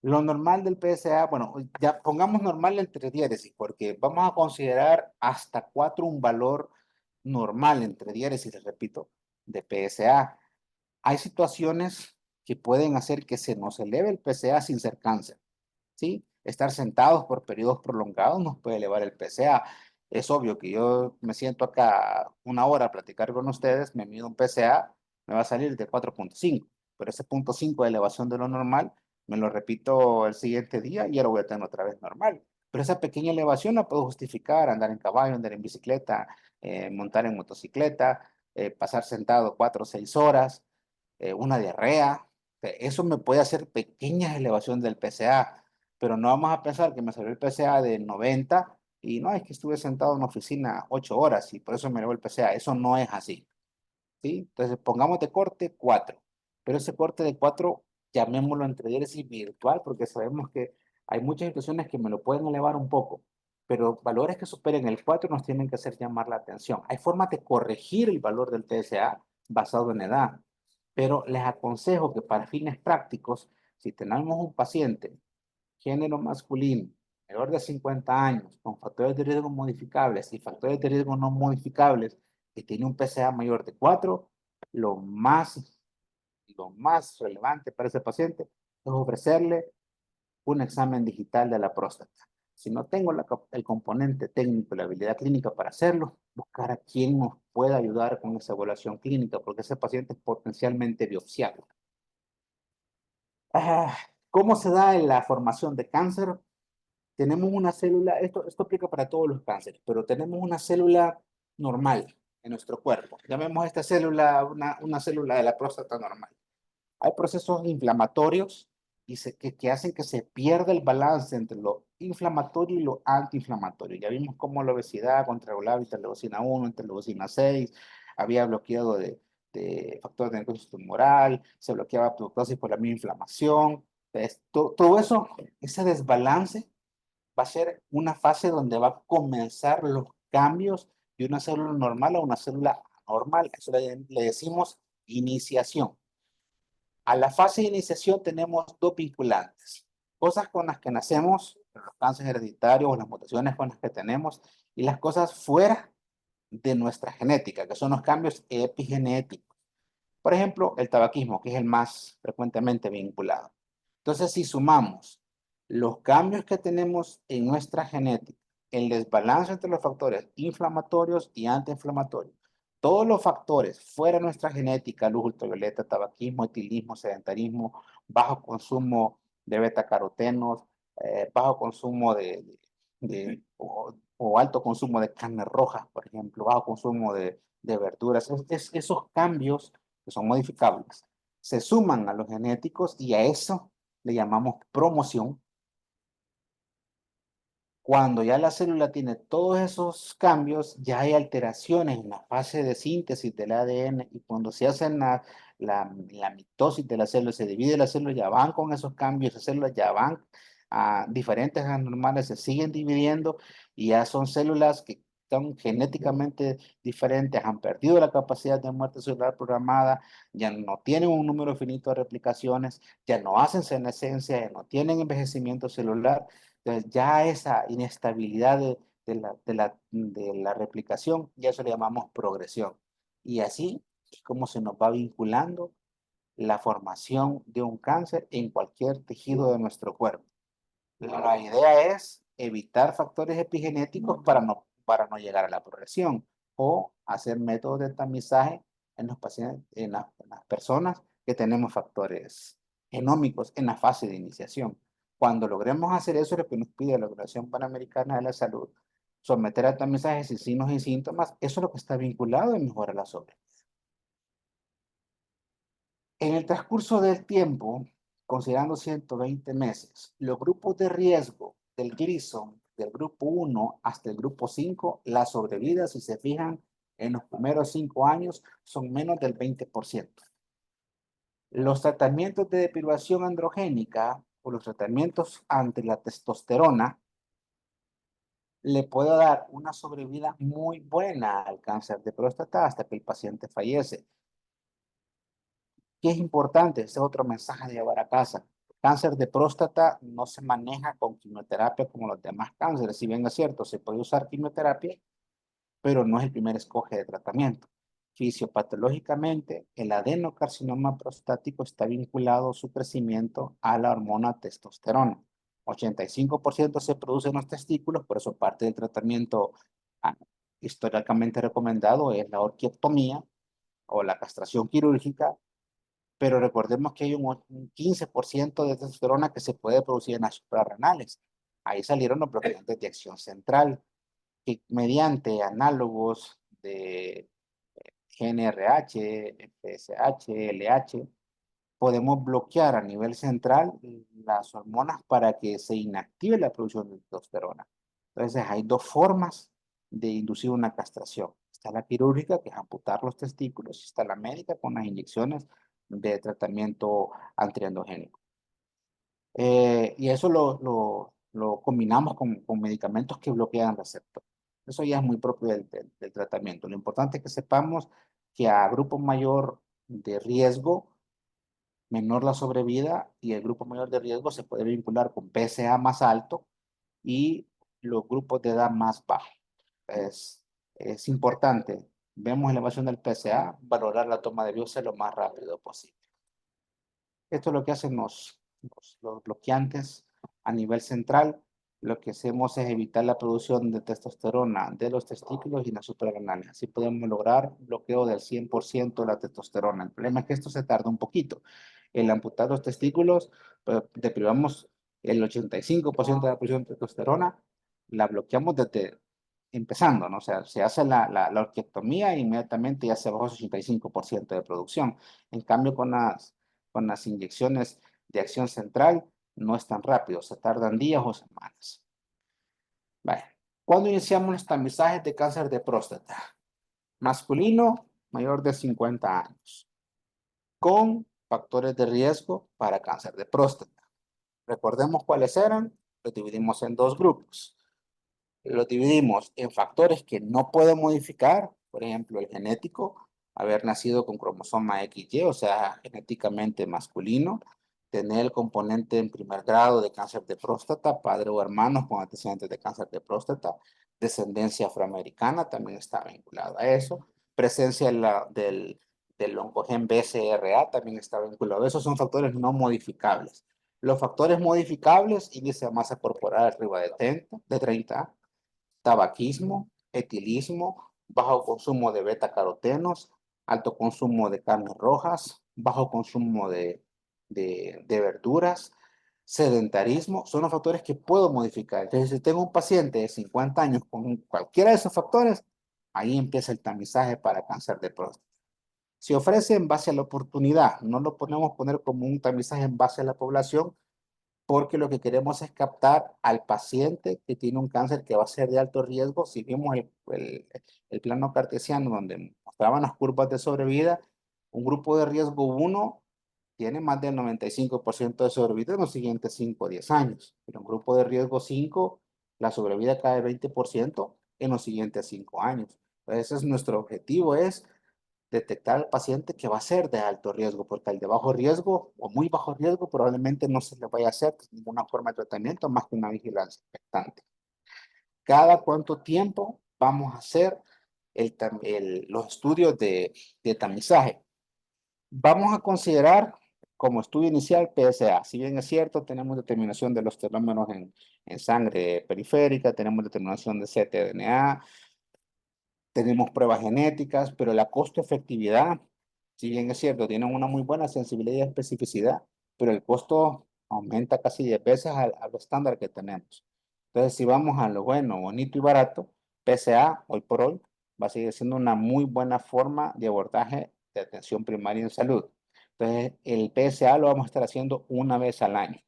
Lo normal del PSA, bueno, ya pongamos normal entre diéresis, porque vamos a considerar hasta 4 un valor normal entre diéresis, les repito, de PSA. Hay situaciones que pueden hacer que se nos eleve el PSA sin ser cáncer, ¿sí? Estar sentados por periodos prolongados nos puede elevar el PSA. Es obvio que yo me siento acá una hora a platicar con ustedes, me mido un PSA, me va a salir de 4.5, pero ese punto 5 de elevación de lo normal, me lo repito el siguiente día y ya lo voy a tener otra vez normal. Pero esa pequeña elevación la puedo justificar, andar en caballo, andar en bicicleta, montar en motocicleta, pasar sentado 4 o 6 horas, una diarrea. Eso me puede hacer pequeñas elevaciones del PSA, pero no vamos a pensar que me salió el PSA de 90 y no, es que estuve sentado en la oficina 8 horas y por eso me elevó el PSA. Eso no es así, ¿sí? Entonces pongamos de corte 4, pero ese corte de 4 llamémoslo entre diéresis virtual porque sabemos que hay muchas situaciones que me lo pueden elevar un poco, pero valores que superen el 4 nos tienen que hacer llamar la atención. Hay formas de corregir el valor del TSA basado en edad, pero les aconsejo que para fines prácticos, si tenemos un paciente género masculino, menor de 50 años, con factores de riesgo modificables y factores de riesgo no modificables, que tiene un PSA mayor de 4, lo más, lo más relevante para ese paciente es ofrecerle un examen digital de la próstata. Si no tengo el componente técnico y la habilidad clínica para hacerlo, buscar a quien nos pueda ayudar con esa evaluación clínica, porque ese paciente es potencialmente biopsiable. Ah, ¿cómo se da en la formación de cáncer? Tenemos una célula, esto aplica para todos los cánceres, pero tenemos una célula normal en nuestro cuerpo. Llamemos a esta célula una célula de la próstata normal. Hay procesos inflamatorios que hacen que se pierda el balance entre lo inflamatorio y lo antiinflamatorio. Ya vimos cómo la obesidad controlaba interleucina 1, interleucina 6, había bloqueado de factores de necrosis tumoral, se bloqueaba apoptosis por la misma inflamación. Entonces, todo eso, ese desbalance va a ser una fase donde va a comenzar los cambios de una célula normal a una célula anormal. Eso le decimos iniciación. A la fase de iniciación tenemos dos vinculantes, cosas con las que nacemos, los cánceres hereditarios o las mutaciones con las que tenemos, y las cosas fuera de nuestra genética, que son los cambios epigenéticos. Por ejemplo, el tabaquismo, que es el más frecuentemente vinculado. Entonces, si sumamos los cambios que tenemos en nuestra genética, el desbalance entre los factores inflamatorios y antiinflamatorios, todos los factores fuera de nuestra genética, luz ultravioleta, tabaquismo, etilismo, sedentarismo, bajo consumo de betacarotenos, bajo consumo o alto consumo de carnes rojas, por ejemplo, bajo consumo de verduras, esos cambios que son modificables, se suman a los genéticos y a eso le llamamos promoción. Cuando ya la célula tiene todos esos cambios, ya hay alteraciones en la fase de síntesis del ADN y cuando se hace la mitosis de la célula, se divide la célula, ya van con esos cambios, esas células ya van a diferentes anormales, se siguen dividiendo y ya son células que están genéticamente diferentes, han perdido la capacidad de muerte celular programada, ya no tienen un número finito de replicaciones, ya no hacen senescencia, ya no tienen envejecimiento celular. Entonces, ya esa inestabilidad de la replicación, ya eso le llamamos progresión. Y así es como se nos va vinculando la formación de un cáncer en cualquier tejido de nuestro cuerpo. La idea es evitar factores epigenéticos para no llegar a la progresión o hacer métodos de tamizaje en los pacientes, en las personas que tenemos factores genómicos en la fase de iniciación. Cuando logremos hacer eso, es lo que nos pide la Organización Panamericana de la Salud, someter a tamizaje sin signos y síntomas, eso es lo que está vinculado en mejorar la sobrevivencia. En el transcurso del tiempo, considerando 120 meses, los grupos de riesgo del Gleason, del grupo 1 hasta el grupo 5, la sobrevida, si se fijan, en los primeros 5 años son menos del 20%. Los tratamientos de deprivación androgénica o los tratamientos ante la testosterona le puede dar una sobrevida muy buena al cáncer de próstata hasta que el paciente fallece. ¿Qué es importante? Ese es otro mensaje de llevar a casa. Cáncer de próstata no se maneja con quimioterapia como los demás cánceres. Si bien es cierto, se puede usar quimioterapia, pero no es el primer escoge de tratamiento. Fisiopatológicamente, el adenocarcinoma prostático está vinculado su crecimiento a la hormona testosterona. 85% se produce en los testículos, por eso parte del tratamiento históricamente recomendado es la orquiectomía o la castración quirúrgica, pero recordemos que hay un 15% de testosterona que se puede producir en las suprarrenales. Ahí salieron los bloqueantes de acción central, que mediante análogos de GnRH, FSH, LH, podemos bloquear a nivel central las hormonas para que se inactive la producción de testosterona. Entonces, hay dos formas de inducir una castración. Está la quirúrgica, que es amputar los testículos, y está la médica con las inyecciones de tratamiento antiandrogénico. Y eso lo combinamos con medicamentos que bloquean receptores. Eso ya es muy propio del tratamiento. Lo importante es que sepamos que a grupo mayor de riesgo, menor la sobrevida, y el grupo mayor de riesgo se puede vincular con PSA más alto y los grupos de edad más bajos. Es importante, vemos elevación del PSA, valorar la toma de biopsia lo más rápido posible. Esto es lo que hacen los bloqueantes a nivel central. Lo que hacemos es evitar la producción de testosterona de los testículos y las suprarrenales. Así podemos lograr bloqueo del 100% de la testosterona. El problema es que esto se tarda un poquito. El amputar los testículos, pues, deprivamos el 85% de la producción de testosterona, la bloqueamos desde empezando, ¿no? O sea, se hace la orquiectomía e inmediatamente ya se baja el 85% de producción. En cambio, con las inyecciones de acción central, no es tan rápido, se tardan días o semanas. Vale. ¿Cuándo iniciamos los tamizajes de cáncer de próstata? Masculino, mayor de 50 años, con factores de riesgo para cáncer de próstata. Recordemos cuáles eran, los dividimos en dos grupos. Los dividimos en factores que no pueden modificar, por ejemplo, el genético, haber nacido con cromosoma XY, o sea, genéticamente masculino, tener el componente en primer grado de cáncer de próstata, padre o hermanos con antecedentes de cáncer de próstata, descendencia afroamericana también está vinculado a eso, presencia del oncogen BCRA también está vinculado a eso, son factores no modificables. Los factores modificables, índice de masa corporal arriba de 30, tabaquismo, etilismo, bajo consumo de beta-carotenos, alto consumo de carnes rojas, bajo consumo de verduras, sedentarismo, son los factores que puedo modificar. Entonces, si tengo un paciente de 50 años con cualquiera de esos factores, ahí empieza el tamizaje para cáncer de próstata. Se ofrece en base a la oportunidad, no lo podemos poner como un tamizaje en base a la población, porque lo que queremos es captar al paciente que tiene un cáncer que va a ser de alto riesgo. Si vimos el plano cartesiano donde mostraban las curvas de sobrevida, un grupo de riesgo 1 tiene más del 95% de sobrevida en los siguientes 5 o 10 años. Pero un grupo de riesgo 5, la sobrevida cae 20% en los siguientes 5 años. Entonces, ese es nuestro objetivo, es detectar al paciente que va a ser de alto riesgo, porque al de bajo riesgo o muy bajo riesgo probablemente no se le vaya a hacer ninguna forma de tratamiento más que una vigilancia expectante. ¿Cada cuánto tiempo vamos a hacer los estudios de tamizaje? Vamos a considerar como estudio inicial PSA. Si bien es cierto, tenemos determinación de los telómeros en sangre periférica, tenemos determinación de ctDNA, tenemos pruebas genéticas, pero la costo-efectividad, si bien es cierto, tienen una muy buena sensibilidad y especificidad, pero el costo aumenta casi 10 veces al estándar que tenemos. Entonces, si vamos a lo bueno, bonito y barato, PSA, hoy por hoy, va a seguir siendo una muy buena forma de abordaje de atención primaria en salud. Entonces, el PSA lo vamos a estar haciendo una vez al año.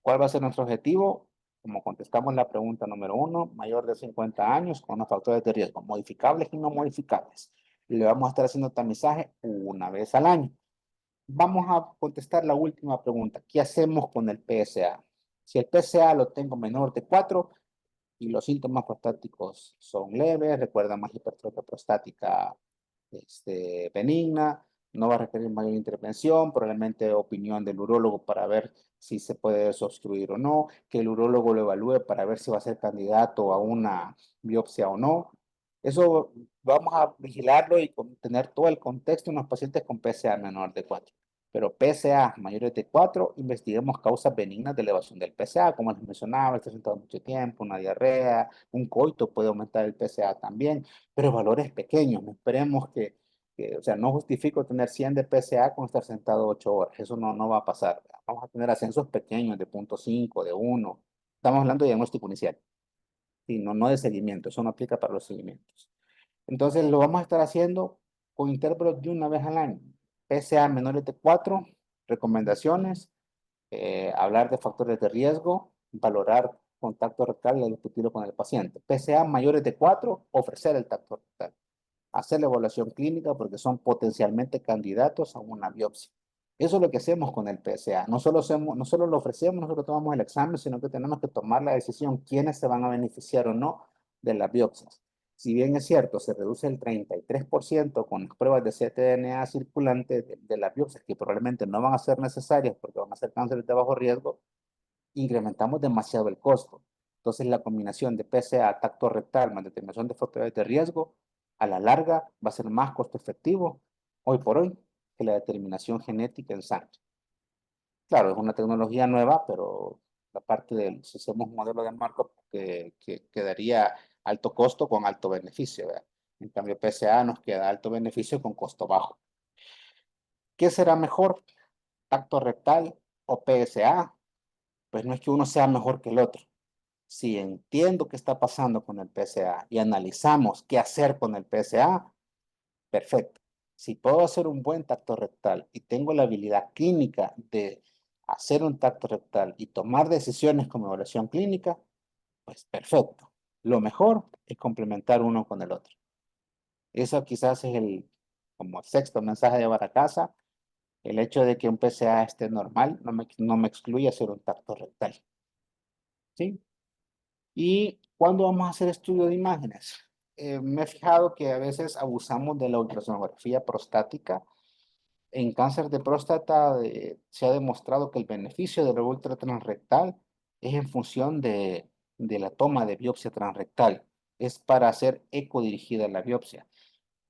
¿Cuál va a ser nuestro objetivo? Como contestamos la pregunta número 1, mayor de 50 años con los factores de riesgo, modificables y no modificables. Le vamos a estar haciendo tamizaje una vez al año. Vamos a contestar la última pregunta. ¿Qué hacemos con el PSA? Si el PSA lo tengo menor de 4 y los síntomas prostáticos son leves, recuerda más hipertrofia prostática benigna, no va a requerir mayor intervención, probablemente opinión del urólogo para ver si se puede desobstruir o no, que el urólogo lo evalúe para ver si va a ser candidato a una biopsia o no. Eso vamos a vigilarlo y tener todo el contexto en los pacientes con PSA menor de 4. Pero PSA mayores de 4, investiguemos causas benignas de elevación del PSA, como les mencionaba, estar sentado mucho tiempo, una diarrea, un coito puede aumentar el PSA también, pero valores pequeños, no esperemos o sea, no justifico tener 100 de PSA con estar sentado 8 horas, eso no va a pasar. Vamos a tener ascensos pequeños de 0.5, de 1, estamos hablando de diagnóstico inicial, y no de seguimiento, eso no aplica para los seguimientos. Entonces lo vamos a estar haciendo con intervalos de una vez al año. PSA menores de 4, recomendaciones, hablar de factores de riesgo, valorar contacto rectal y discutirlo con el paciente. PSA mayores de 4, ofrecer el tacto rectal. Hacer la evaluación clínica porque son potencialmente candidatos a una biopsia. Eso es lo que hacemos con el PSA. No solo lo ofrecemos, no solo tomamos el examen, sino que tenemos que tomar la decisión quiénes se van a beneficiar o no de las biopsias. Si bien es cierto, se reduce el 33% con las pruebas de ctDNA circulante de las biopsias, que probablemente no van a ser necesarias porque van a ser cánceres de bajo riesgo, incrementamos demasiado el costo. Entonces, la combinación de PSA, tacto rectal, más determinación de factores de riesgo, a la larga va a ser más costo efectivo, hoy por hoy, que la determinación genética en sangre. Claro, es una tecnología nueva, pero la parte del, si hacemos un modelo de Markov que daría alto costo con alto beneficio, ¿verdad? En cambio, PSA nos queda alto beneficio con costo bajo. ¿Qué será mejor? ¿Tacto rectal o PSA? Pues no es que uno sea mejor que el otro. Si entiendo qué está pasando con el PSA y analizamos qué hacer con el PSA, perfecto. Si puedo hacer un buen tacto rectal y tengo la habilidad clínica de hacer un tacto rectal y tomar decisiones como evaluación clínica, pues perfecto. Lo mejor es complementar uno con el otro. Eso quizás es como el sexto mensaje de llevar a casa. El hecho de que un PSA esté normal no me excluye hacer un tacto rectal. ¿Sí? ¿Y cuándo vamos a hacer estudio de imágenes? Me he fijado que a veces abusamos de la ultrasonografía prostática. En cáncer de próstata se ha demostrado que el beneficio de la ultra transrectal es en función de la toma de biopsia transrectal. Es para hacer ecodirigida la biopsia.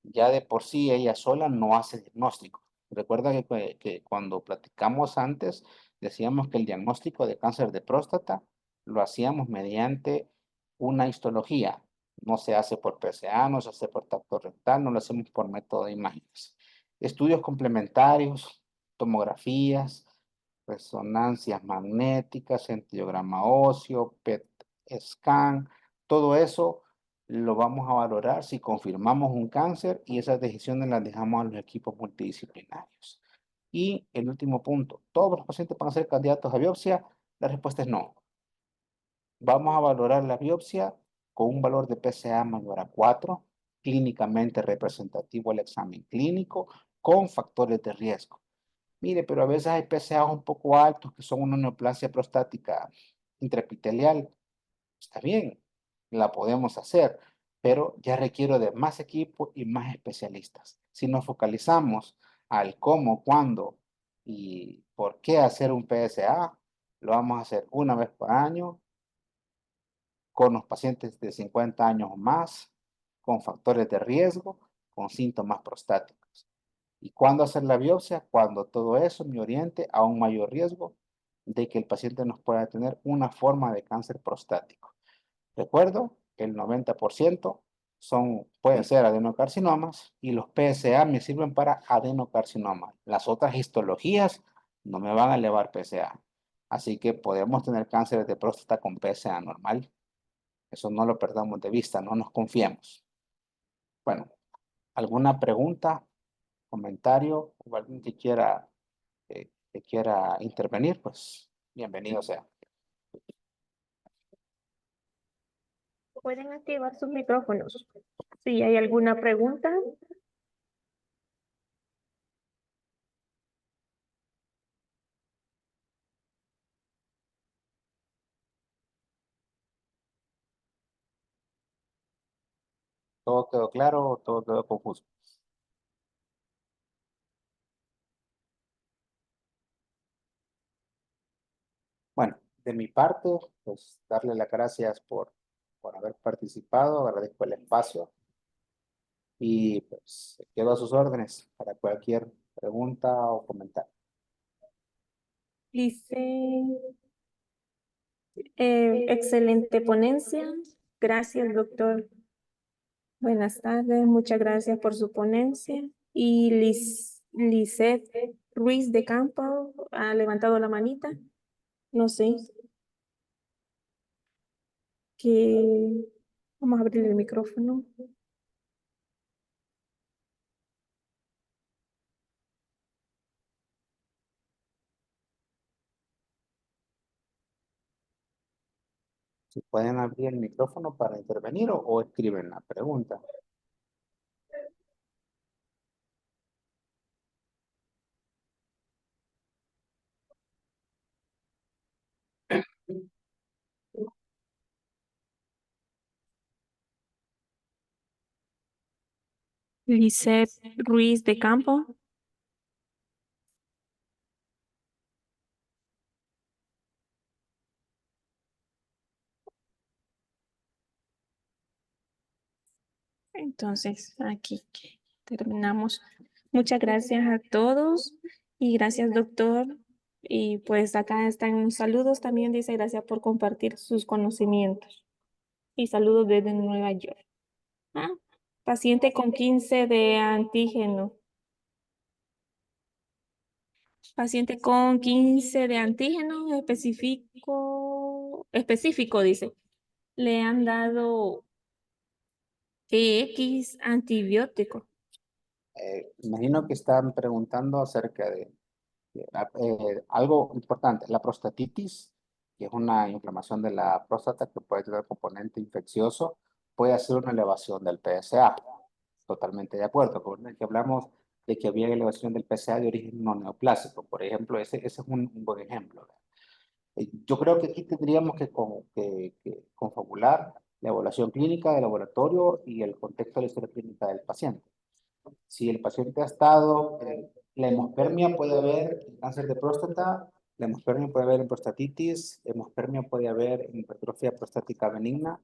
Ya de por sí ella sola no hace diagnóstico. Recuerda que cuando platicamos antes, decíamos que el diagnóstico de cáncer de próstata lo hacíamos mediante una histología. No se hace por PSA, no se hace por tacto rectal, no lo hacemos por método de imágenes. Estudios complementarios, tomografías, resonancias magnéticas, angiograma óseo, PET scan, todo eso lo vamos a valorar si confirmamos un cáncer y esas decisiones las dejamos a los equipos multidisciplinarios. Y el último punto, ¿todos los pacientes van a ser candidatos a biopsia? La respuesta es no. Vamos a valorar la biopsia con un valor de PSA mayor a 4, clínicamente representativo el examen clínico, con factores de riesgo. Mire, pero a veces hay PSA un poco altos que son una neoplasia prostática intraepitelial. Está bien, la podemos hacer, pero ya requiero de más equipo y más especialistas. Si nos focalizamos al cómo, cuándo y por qué hacer un PSA, lo vamos a hacer una vez por año con los pacientes de 50 años o más, con factores de riesgo, con síntomas prostáticos. ¿Y cuándo hacer la biopsia? Cuando todo eso me oriente a un mayor riesgo de que el paciente nos pueda tener una forma de cáncer prostático. Recuerdo que el 90% pueden ser adenocarcinomas y los PSA me sirven para adenocarcinomas. Las otras histologías no me van a elevar PSA. Así que podemos tener cánceres de próstata con PSA normal. Eso no lo perdamos de vista, no nos confiemos. Bueno, ¿alguna pregunta, comentario o alguien que quiera intervenir? Pues bienvenido sea. Pueden activar sus micrófonos. Si hay alguna pregunta, ¿Todo quedó claro o todo quedó confuso? Bueno, de mi parte, pues darle las gracias por haber participado, agradezco el espacio y pues quedo a sus órdenes para cualquier pregunta o comentario. Dice, excelente ponencia. Gracias, doctor. Buenas tardes, muchas gracias por su ponencia. Y Lisette Ruiz de Campo ha levantado la manita. No sé. Que vamos a abrir el micrófono. Si pueden abrir el micrófono para intervenir o escriben la pregunta. Lisette Ruiz de Campo. Entonces, aquí terminamos. Muchas gracias a todos y gracias, doctor. Y pues acá están unos saludos también. Dice gracias por compartir sus conocimientos. Y saludos desde Nueva York. Ah, paciente con 15 de antígeno. Paciente con 15 de antígeno específico, dice. Le han dado X antibiótico. Imagino que están preguntando acerca de algo importante, la prostatitis, que es una inflamación de la próstata que puede tener componente infeccioso, puede hacer una elevación del PSA. Totalmente de acuerdo. Con el que hablamos de que había elevación del PSA de origen no neoplásico, por ejemplo, ese es un buen ejemplo. Yo creo que aquí tendríamos que confabular la evaluación clínica del laboratorio y el contexto de la historia clínica del paciente. Si el paciente ha estado, la hemospermia puede haber en cáncer de próstata, la hemospermia puede haber en prostatitis, hemospermia puede haber en hipertrofia prostática benigna,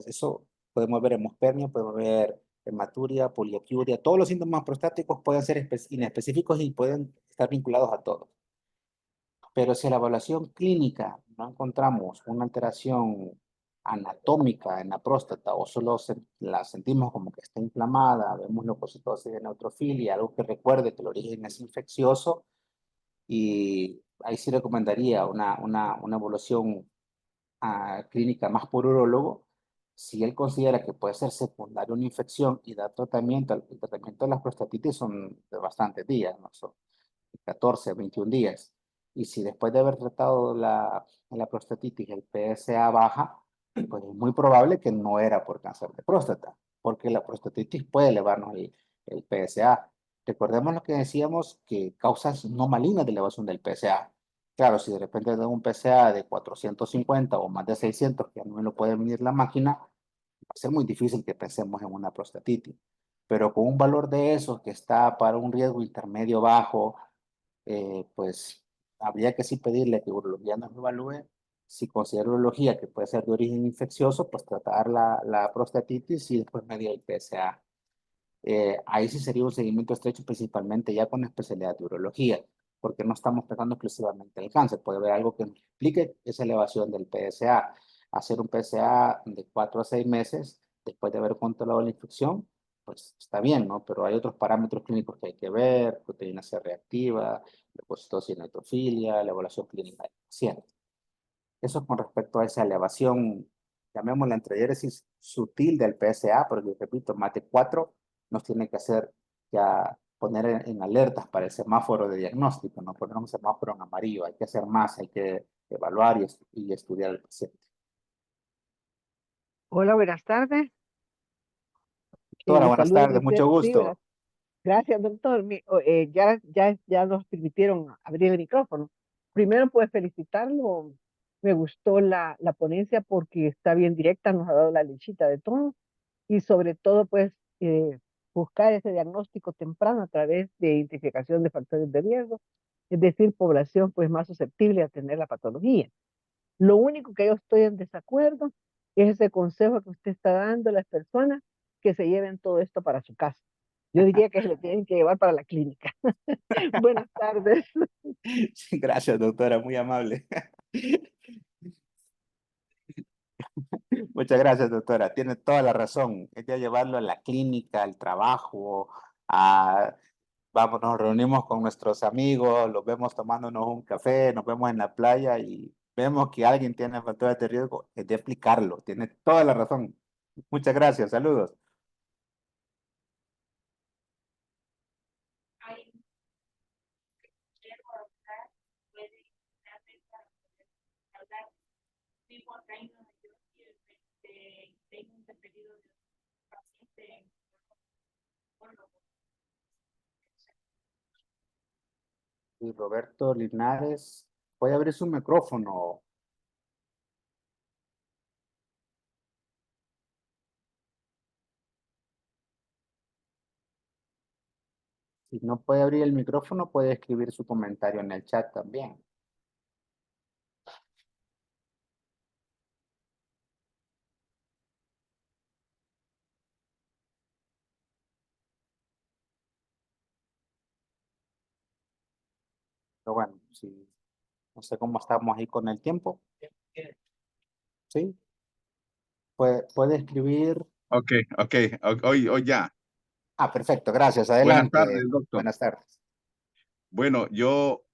eso podemos ver hemospermia, podemos ver hematuria, poliaquiuria, todos los síntomas prostáticos pueden ser inespecíficos y pueden estar vinculados a todos. Pero si en la evaluación clínica no encontramos una alteración anatómica en la próstata o solo la sentimos como que está inflamada, vemos leucocitosis de neutrofilia, algo que recuerde que el origen es infeccioso, y ahí sí recomendaría una evaluación clínica más por urólogo. Si él considera que puede ser secundaria una infección y da tratamiento, el tratamiento de las prostatitis son de bastantes días, ¿no? Son 14, 21 días. Y si después de haber tratado la prostatitis el PSA baja, pues es muy probable que no era por cáncer de próstata, porque la prostatitis puede elevarnos el PSA. Recordemos lo que decíamos, que causas no malignas de elevación del PSA. Claro, si de repente tengo un PSA de 450 o más de 600, que no me lo puede medir la máquina, va a ser muy difícil que pensemos en una prostatitis. Pero con un valor de esos que está para un riesgo intermedio bajo, pues habría que sí pedirle que urología nos evalúe. Si considera urología que puede ser de origen infeccioso, pues tratar la prostatitis y después medir el PSA. Ahí sí sería un seguimiento estrecho, principalmente ya con especialidad de urología, porque no estamos tratando exclusivamente el cáncer. Puede haber algo que nos explique esa elevación del PSA. Hacer un PSA de 4 a 6 meses después de haber controlado la infección, pues está bien, ¿no? Pero hay otros parámetros clínicos que hay que ver: proteína C reactiva, leucocitosis y neutrofilia, la evaluación clínica del paciente. Eso con respecto a esa elevación, llamémosla entrediéresis sutil del PSA, porque repito, mate 4 nos tiene que hacer ya poner en alertas para el semáforo de diagnóstico, no poner un semáforo en amarillo. Hay que hacer más, hay que evaluar y estudiar al paciente. Hola, buenas tardes. Doctora, Les buenas saludo tardes, desde, mucho sí, gusto. gracias, doctor. Ya nos permitieron abrir el micrófono. Primero, pues felicitarlo. Me gustó la ponencia porque está bien directa, nos ha dado la lechita de todo y sobre todo, pues, buscar ese diagnóstico temprano a través de identificación de factores de riesgo, es decir, población pues más susceptible a tener la patología. Lo único que yo estoy en desacuerdo es ese consejo que usted está dando a las personas que se lleven todo esto para su casa. Yo diría que se lo tienen que llevar para la clínica. Buenas tardes. Gracias, doctora, muy amable. Muchas gracias, doctora. Tiene toda la razón. Es de llevarlo a la clínica, al trabajo, vamos, nos reunimos con nuestros amigos, los vemos tomándonos un café, nos vemos en la playa y vemos que alguien tiene factores de riesgo, es de aplicarlo. Tiene toda la razón. Muchas gracias. Saludos. Y Roberto Linares, puede abrir su micrófono. Si no puede abrir el micrófono, puede escribir su comentario en el chat también. Pero bueno, si, no sé cómo estamos ahí con el tiempo. ¿Sí? Puede escribir. Ok, hoy ya. Perfecto, gracias. Buenas Adelante. tardes, doctor. Buenas tardes. Bueno, yo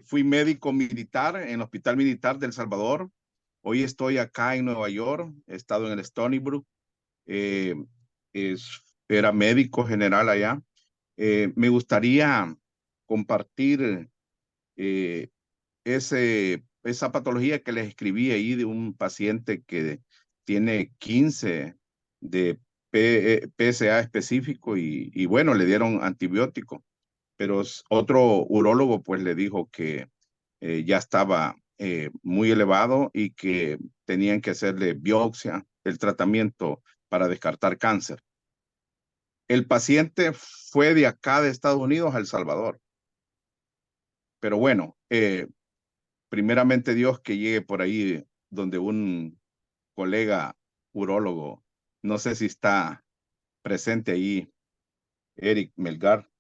fui médico militar en el Hospital Militar de El Salvador. Hoy estoy acá en Nueva York. He estado en el Stony Brook. Eh, era médico general allá. Me gustaría compartir esa patología que les escribí ahí de un paciente que tiene 15 de PSA específico y bueno, le dieron antibiótico, pero otro urólogo pues le dijo que ya estaba muy elevado y que tenían que hacerle biopsia, el tratamiento para descartar cáncer. El paciente fue de acá de Estados Unidos a El Salvador. Pero bueno, primeramente Dios que llegue por ahí donde un colega urólogo, no sé si está presente ahí, Eric Melgar.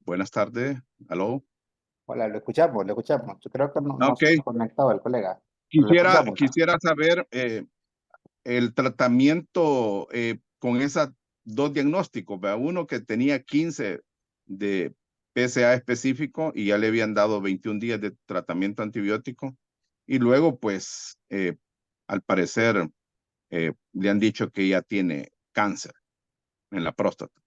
Buenas tardes, aló. Hola, lo escuchamos, lo escuchamos. Yo creo que no Ok, se ha conectado el colega. Pero lo escuchamos. quisiera saber el tratamiento con esas dos diagnósticos, ¿verdad? Uno que tenía 15 de PSA específico y ya le habían dado 21 días de tratamiento antibiótico y luego pues al parecer le han dicho que ya tiene cáncer en la próstata.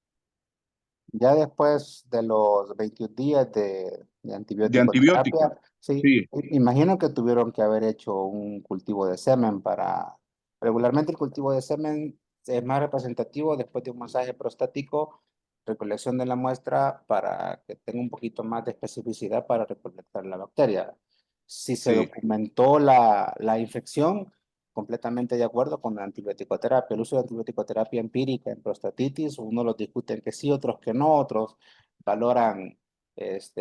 Ya después de los 21 días de De antibiótico antibiótico, terapia, sí, sí, imagino que tuvieron que haber hecho un cultivo de semen para... Regularmente el cultivo de semen es más representativo después de un masaje prostático, recolección de la muestra para que tenga un poquito más de especificidad para recolectar la bacteria. Si se sí, documentó la infección, completamente de acuerdo con la antibioticoterapia. El uso de antibioticoterapia empírica en prostatitis, unos los discuten que sí, otros que no, otros valoran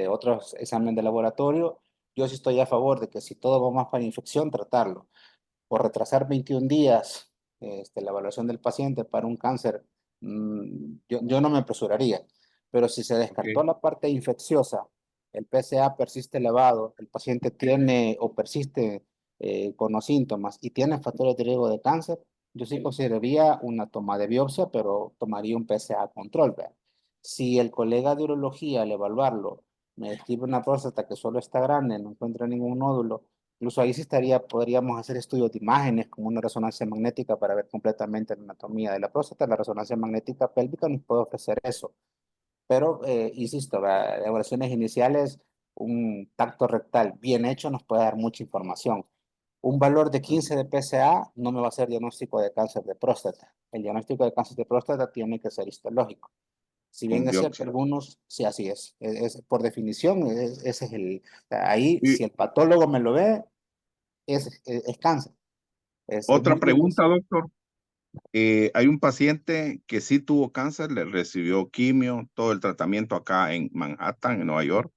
otros exámenes de laboratorio. Yo sí estoy a favor de que si todo va más para infección, tratarlo. Por retrasar 21 días la evaluación del paciente para un cáncer, yo no me apresuraría. Pero si se descartó ok, la parte infecciosa, el PSA persiste elevado, el paciente tiene o persiste con los síntomas y tiene factores de riesgo de cáncer, yo sí consideraría una toma de biopsia, pero tomaría un PSA control. ¿Vea? Si el colega de urología al evaluarlo me describe una próstata que solo está grande, no encuentra ningún nódulo, incluso ahí sí podríamos hacer estudios de imágenes como una resonancia magnética para ver completamente la anatomía de la próstata. La resonancia magnética pélvica nos puede ofrecer eso. Pero, insisto, las evaluaciones iniciales, un tacto rectal bien hecho nos puede dar mucha información. Un valor de 15 de PSA no me va a hacer diagnóstico de cáncer de próstata. El diagnóstico de cáncer de próstata tiene que ser histológico. Si bien con es cierto, biopsia. algunos, sí, así es. Por definición, ese es el... Ahí, Y si el patólogo me lo ve, es cáncer. Es otra muy pregunta, difícil. doctor. Hay un paciente que sí tuvo cáncer, le recibió quimio, todo el tratamiento acá en Manhattan, en Nueva York,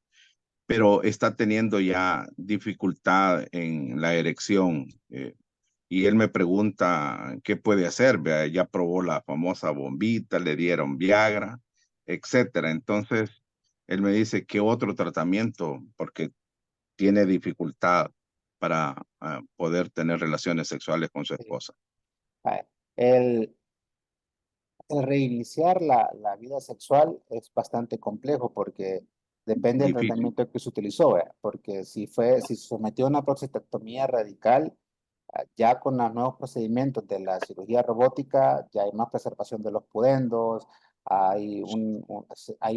pero está teniendo ya dificultad en la erección. Y él me pregunta qué puede hacer. Vea, ya probó la famosa bombita, le dieron Viagra, etcétera. Entonces, él me dice, ¿qué otro tratamiento? Porque tiene dificultad para poder tener relaciones sexuales con su Sí. esposa. Vaya, el reiniciar la vida sexual es bastante complejo porque depende del Difícil. tratamiento que se utilizó, ¿verdad? Porque si se sometió a una prostatectomía radical, ya con los nuevos procedimientos de la cirugía robótica, ya hay más preservación de los pudendos, hay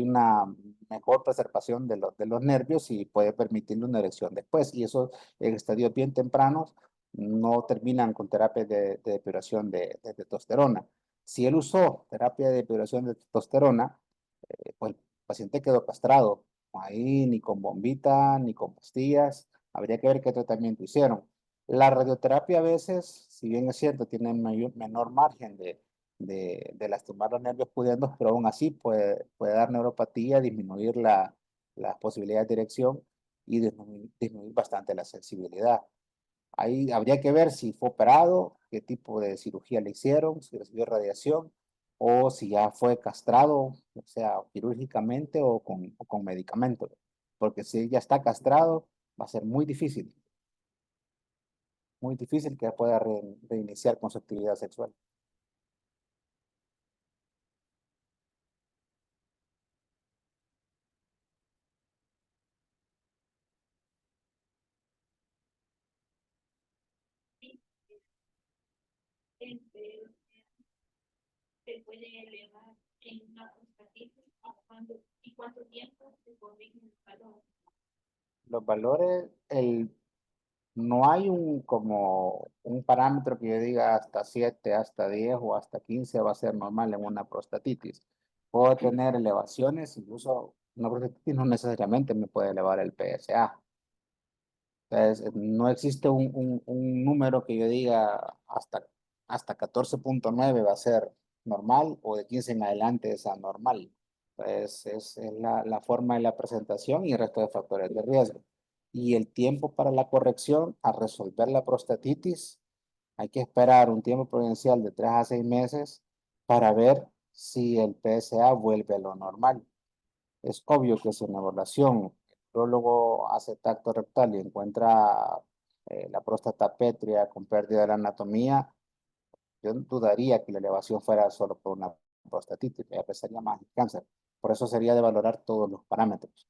una mejor preservación de los nervios y puede permitirle una erección después. Y eso en estadios bien tempranos no terminan con terapia de depuración de testosterona. Si él usó terapia de depuración de testosterona, pues el paciente quedó castrado. Ahí ni con bombita, ni con pastillas. Habría que ver qué tratamiento hicieron. La radioterapia a veces, si bien es cierto, tiene menor margen de lastimar los nervios pudendos, pero aún así puede dar neuropatía, disminuir las posibilidades de erección y disminuir bastante la sensibilidad. Ahí habría que ver si fue operado, qué tipo de cirugía le hicieron, si recibió radiación o si ya fue castrado, o sea, quirúrgicamente o con medicamentos. Porque si ya está castrado, va a ser muy difícil que pueda reiniciar con su actividad sexual. Se puede elevar en una prostatitis y cuánto tiempo se corrige el valor. Los valores, no hay como un parámetro que yo diga hasta 7, hasta 10 o hasta 15 va a ser normal en una prostatitis. Puedo tener elevaciones, incluso una prostatitis no necesariamente me puede elevar el PSA. Entonces, no existe un número que yo diga hasta 14.9 va a ser normal o de 15 en adelante es anormal. Pues es la forma de la presentación y el resto de factores de riesgo. Y el tiempo para la corrección a resolver la prostatitis, hay que esperar un tiempo prudencial de 3 a 6 meses para ver si el PSA vuelve a lo normal. Es obvio que si en la evaluación el urologo hace tacto rectal y encuentra la próstata pétrea con pérdida de la anatomía, yo dudaría que la elevación fuera solo por una prostatitis, ya pensaría más en cáncer. Por eso sería de valorar todos los parámetros.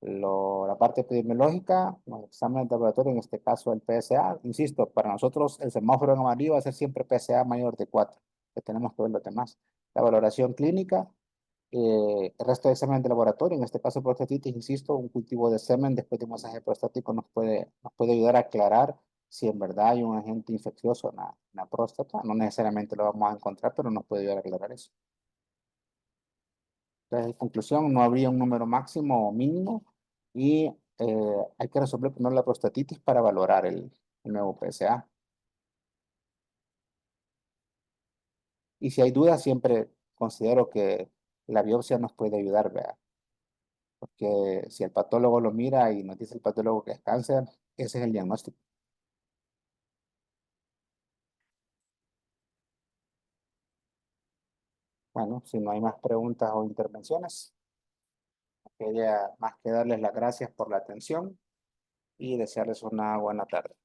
La parte epidemiológica, los exámenes de laboratorio, en este caso el PSA, insisto, para nosotros el semáforo en amarillo va a ser siempre PSA mayor de 4, que tenemos que ver los demás. La valoración clínica, el resto de examen de laboratorio, en este caso prostatitis, insisto, un cultivo de semen después de un masaje prostático nos puede ayudar a aclarar si en verdad hay un agente infeccioso en la próstata. No necesariamente lo vamos a encontrar, pero nos puede ayudar a aclarar eso. Entonces, en conclusión, no habría un número máximo o mínimo y hay que resolver primero la prostatitis para valorar el nuevo PSA. Y si hay dudas, siempre considero que la biopsia nos puede ayudar, ¿verdad? Porque si el patólogo lo mira y nos dice el patólogo que es cáncer, ese es el diagnóstico. Bueno, si no hay más preguntas o intervenciones, quería más que darles las gracias por la atención y desearles una buena tarde.